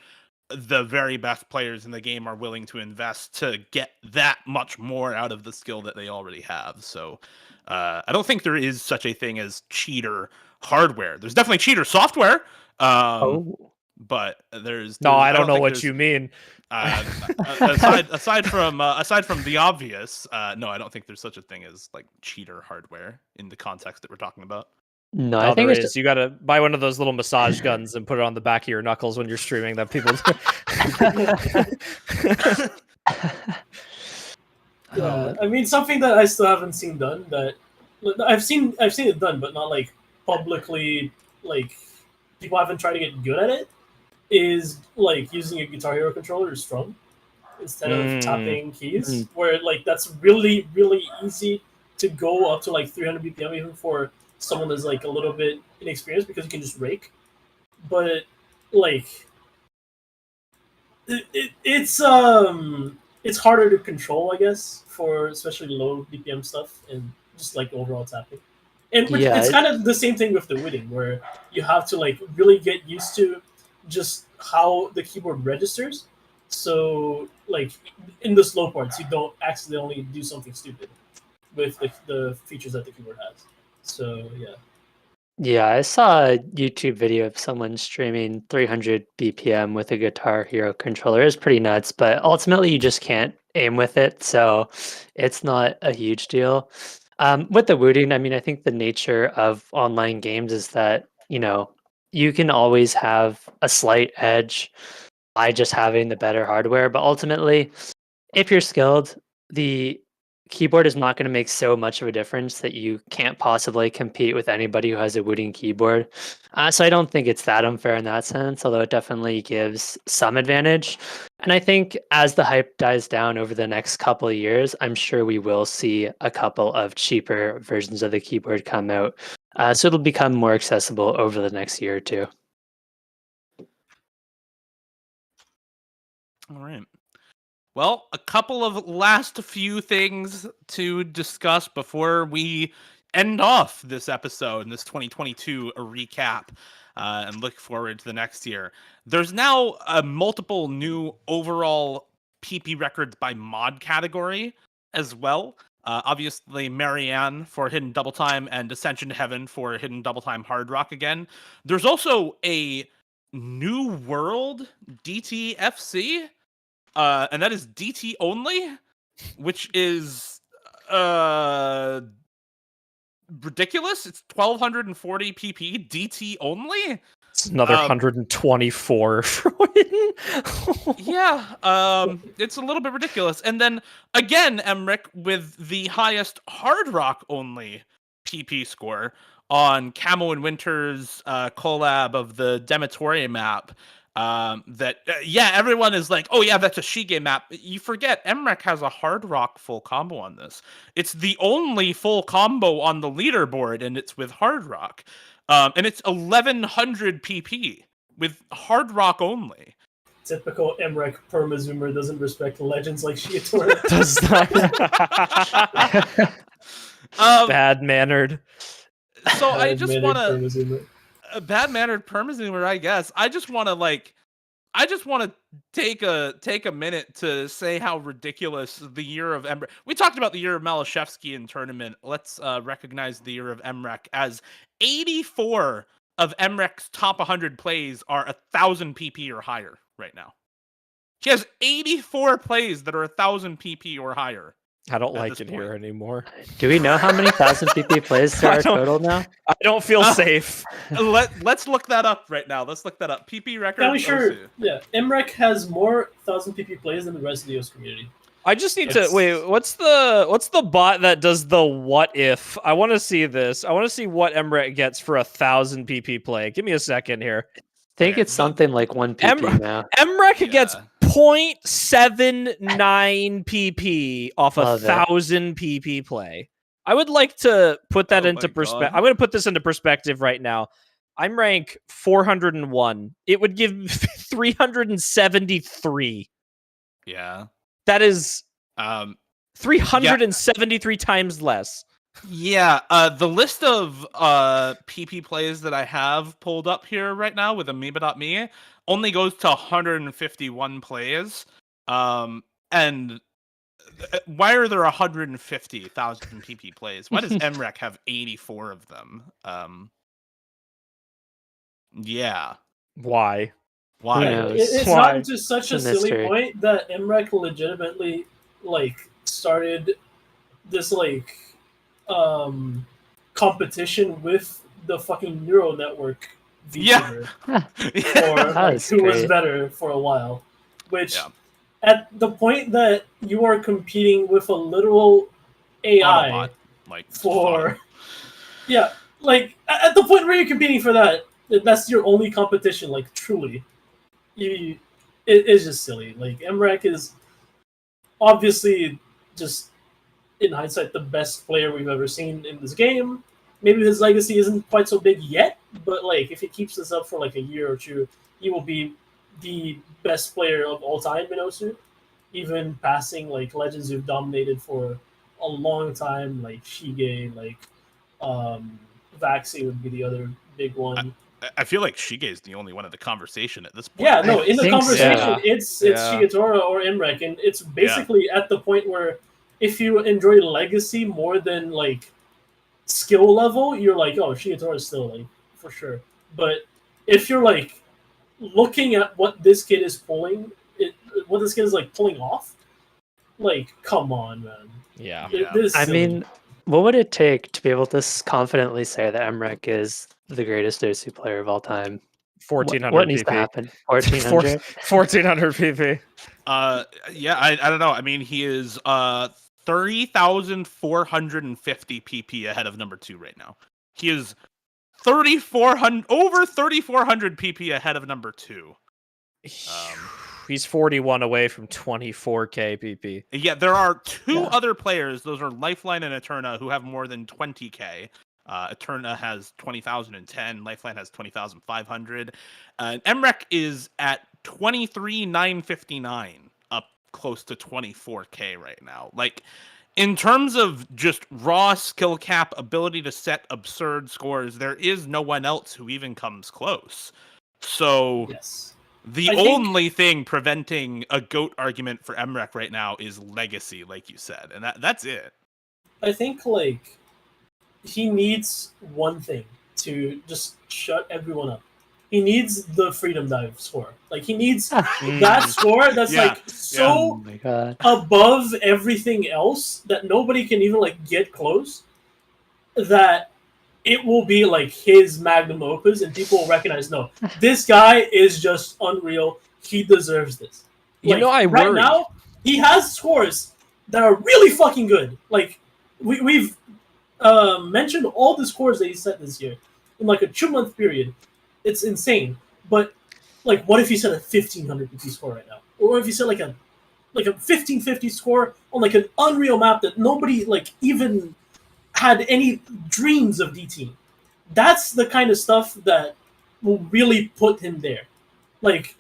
the very best players in the game are willing to invest to get that much more out of the skill that they already have. So I don't think there is such a thing as cheater hardware. There's definitely cheater software. But there's I don't know what you mean. Aside from the obvious, no, I don't think there's such a thing as like cheater hardware in the context that we're talking about. No, I think you got to buy one of those little massage guns and put it on the back of your knuckles when you're streaming. That people. I mean, something that I still haven't seen done. That I've seen it done, but not like publicly. Like people haven't tried to get good at it. Is like using a Guitar Hero controller to strum instead of tapping keys, where like that's really really easy to go up to like 300 BPM even for someone that's like a little bit inexperienced because you can just rake. But like it's harder to control, I guess, for especially low BPM stuff and just like overall tapping. And it's kind of the same thing with the Wooting, where you have to like really get used to just how the keyboard registers. So, like, in the slow parts, you don't accidentally do something stupid with the features that the keyboard has. So, yeah. Yeah, I saw a YouTube video of someone streaming 300 BPM with a Guitar Hero controller. It's pretty nuts, but ultimately you just can't aim with it, so it's not a huge deal. With the wooting, I mean, I think the nature of online games is that, you can always have a slight edge by just having the better hardware, but ultimately, if you're skilled, the keyboard is not going to make so much of a difference that you can't possibly compete with anybody who has a wooden keyboard. So I don't think it's that unfair in that sense, although it definitely gives some advantage. And I think as the hype dies down over the next couple of years, I'm sure we will see a couple of cheaper versions of the keyboard come out. So it'll become more accessible over the next year or two. All right. Well, a couple of last few things to discuss before we end off this episode and this 2022 recap and look forward to the next year. There's now multiple new overall PP records by mod category as well. Obviously, Marianne for Hidden Double Time and Ascension to Heaven for Hidden Double Time Hard Rock again. There's also a New World DTFC. And that is DT only, which is ridiculous. It's 1240 PP DT only. It's another 124 for Witten. Yeah, it's a little bit ridiculous. And then again, Mreck with the highest hard rock only PP score on Camo and Winter's collab of the Dematoria map. Everyone is like, oh yeah, that's a Shige map. You forget Mreck has a hard rock full combo on this. It's the only full combo on the leaderboard, and it's with hard rock. And it's 1100 PP with hard rock only. Typical Mreck perma-zoomer doesn't respect legends like Shiator. Does not. Bad-mannered. So I just want to... Bad-mannered perma-zoomer, I guess. I just want to take a minute to say how ridiculous the year of Mreck. We talked about the year of Malashevsky in tournament. Let's recognize the year of Mreck as 84 of Mreck's top 100 plays are 1,000 PP or higher right now. He has 84 plays that are 1,000 PP or higher. I don't like it here anymore. Do we know how many 1,000 PP plays there are total now? I don't feel safe. Let's look that up right now. Let's look that up. PP record. Yeah, sure. Yeah, Mreck has more 1,000 PP plays than the rest of the OS community. I just need to wait. What's the bot that does the what if? I want to see this. I want to see what Mreck gets for 1,000 PP play. Give me a second here. I think it's something like 1 PP now. Mreck gets 0.79 PP off 1,000 PP play. I would like to put that into perspective. I'm going to put this into perspective right now. I'm rank 401. It would give 373. Yeah. That is 373 times less. Yeah, the list of PP plays that I have pulled up here right now with Amoeba.me only goes to 151 plays. And why are there 150,000 PP plays? Why does Mreck have 84 of them? Yeah. Why? It's Why? not just such a silly point that Mreck legitimately started this competition with the fucking neural network VTuber who was better for a while, which at the point that you are competing with a literal AI Autobot, at the point where you're competing for that's your only competition, truly. It is just silly. Mreck is obviously just, in hindsight, the best player we've ever seen in this game. Maybe his legacy isn't quite so big yet, but if he keeps this up for a year or two, he will be the best player of all time in OSU, even passing legends who've dominated for a long time, like Shige, Vaxi would be the other big one. I feel like Shige is the only one in the conversation at this point. Yeah, no, I in the think conversation, so. it's Yeah. Shigetora or Mreck, and it's basically at the point where if you enjoy legacy more than like skill level, you're like, oh, Shigetora is still like for sure. But if you're like looking at what this kid is what this kid is like pulling off, like, come on, man. Yeah. This is I silly. mean, what would it take to be able to confidently say that Mreck is the greatest Osu player of all time? 1400 What needs to PP. happen? 1400? 1400 PP. Yeah, I don't know. I mean, he is 30,450 PP ahead of number 2 right now. He is 3,400 PP ahead of number 2. He's 41 away from 24k PP. Yeah, there are 2 Yeah. other players. Those are Lifeline and Eterna, who have more than 20k. Eterna has 20,010. Lifeline has 20,500. And Mreck is at 23,959, up close to 24k right now. Like, in terms of just raw skill cap, ability to set absurd scores, there is no one else who even comes close. So Yes. the I think- only thing preventing a GOAT argument for Mreck right now is legacy, like you said, and that's it. I think like he needs one thing to just shut everyone up. He needs the freedom dive score. Like he needs that score that's Yeah, like so Oh my god. above everything else that nobody can even like get close. That it will be like his magnum opus, and people will recognize, no, this guy is just unreal. He deserves this. You know, I right worry. now he has scores that are really fucking good. Like we've mentioned all the scores that he set this year in like a 2-month period. It's insane. But like, what if he set a 1500 PP score right now, or what if he set like a 1550 score on like an unreal map that nobody like even had any dreams of DT? That's the kind of stuff that will really put him there. Like,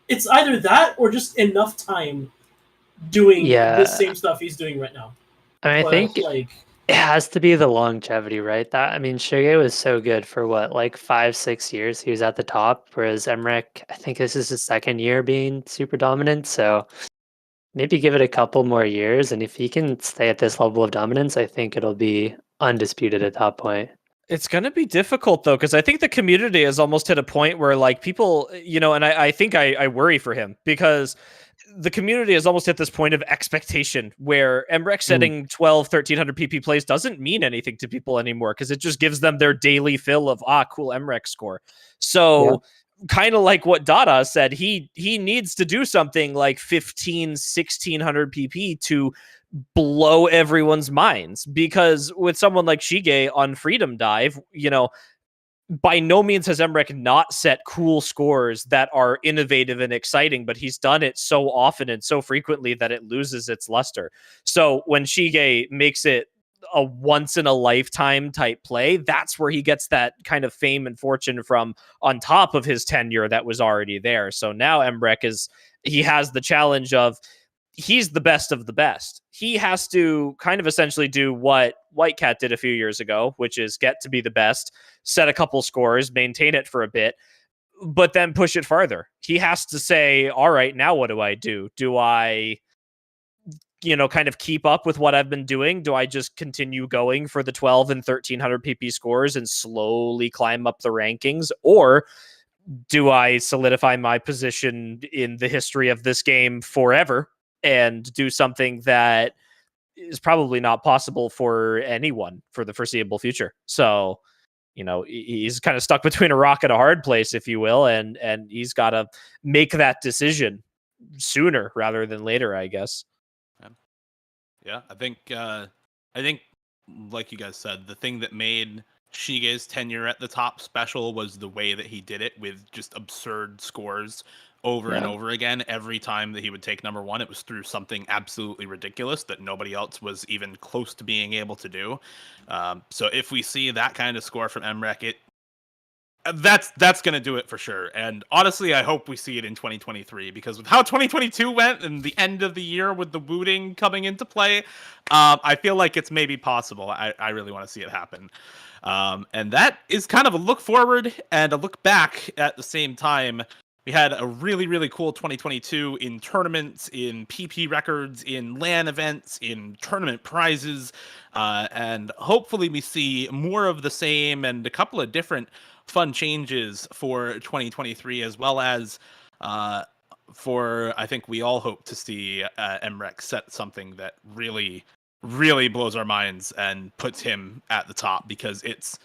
it's either that or just enough time doing the same stuff he's doing right now. I mean, I But, think like, it has to be the longevity, right? That I mean, Shige was so good for what, like 5-6 years. He was at the top, whereas Mreck, I think this is his second year being super dominant. So maybe give it a couple more years, and if he can stay at this level of dominance, I think it'll be undisputed at top point. It's going to be difficult, though, because I think the community has almost hit a point where, like, people, you know, and I think I worry for him because the community has almost hit this point of expectation where Mreck setting 1300 PP plays doesn't mean anything to people anymore because it just gives them their daily fill of, cool Mreck score. So kind of like what Dada said, he needs to do something like 1600 PP to blow everyone's minds, because with someone like Shige on Freedom Dive, you know, by no means has Mreck not set cool scores that are innovative and exciting, but he's done it so often and so frequently that it loses its luster. So when Shige makes it a once in a lifetime type play, that's where he gets that kind of fame and fortune from, on top of his tenure that was already there. So now Mreck he has the challenge of, he's the best of the best. He has to kind of essentially do what White Cat did a few years ago, which is get to be the best, set a couple scores, maintain it for a bit, but then push it farther. He has to say, all right, now what do I do? Do I, you know, kind of keep up with what I've been doing? Do I just continue going for the 12 and 1300 PP scores and slowly climb up the rankings? Or do I solidify my position in the history of this game forever and do something that is probably not possible for anyone for the foreseeable future? So, you know, he's kind of stuck between a rock and a hard place, if you will, and he's got to make that decision sooner rather than later, I guess. Yeah, I think like you guys said, the thing that made Shige's tenure at the top special was the way that he did it, with just absurd scores over and over again. Every time that he would take number 1, it was through something absolutely ridiculous that nobody else was even close to being able to do. So if we see that kind of score from Mreck, that's going to do it for sure. And honestly, I hope we see it in 2023, because with how 2022 went and the end of the year with the booting coming into play, I feel like it's maybe possible. I really want to see it happen. And that is kind of a look forward and a look back at the same time. We had a really, really cool 2022 in tournaments, in PP records, in LAN events, in tournament prizes, and hopefully we see more of the same and a couple of different fun changes for 2023, as well as for, I think we all hope to see Mreck set something that really, really blows our minds and puts him at the top, because it's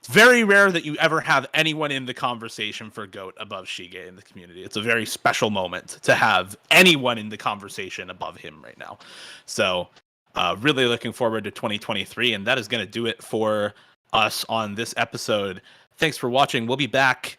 very rare that you ever have anyone in the conversation for GOAT above Shige in the community. It's a very special moment to have anyone in the conversation above him right now. So really looking forward to 2023, and that is going to do it for us on this episode. Thanks for watching. We'll be back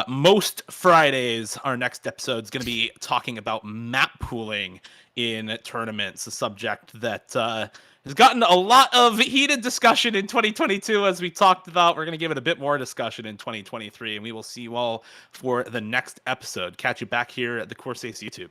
most Fridays. Our next episode is going to be talking about map pooling in tournaments, a subject that has gotten a lot of heated discussion in 2022, as we talked about. We're going to give it a bit more discussion in 2023, and we will see you all for the next episode. Catch you back here at the Corsace YouTube.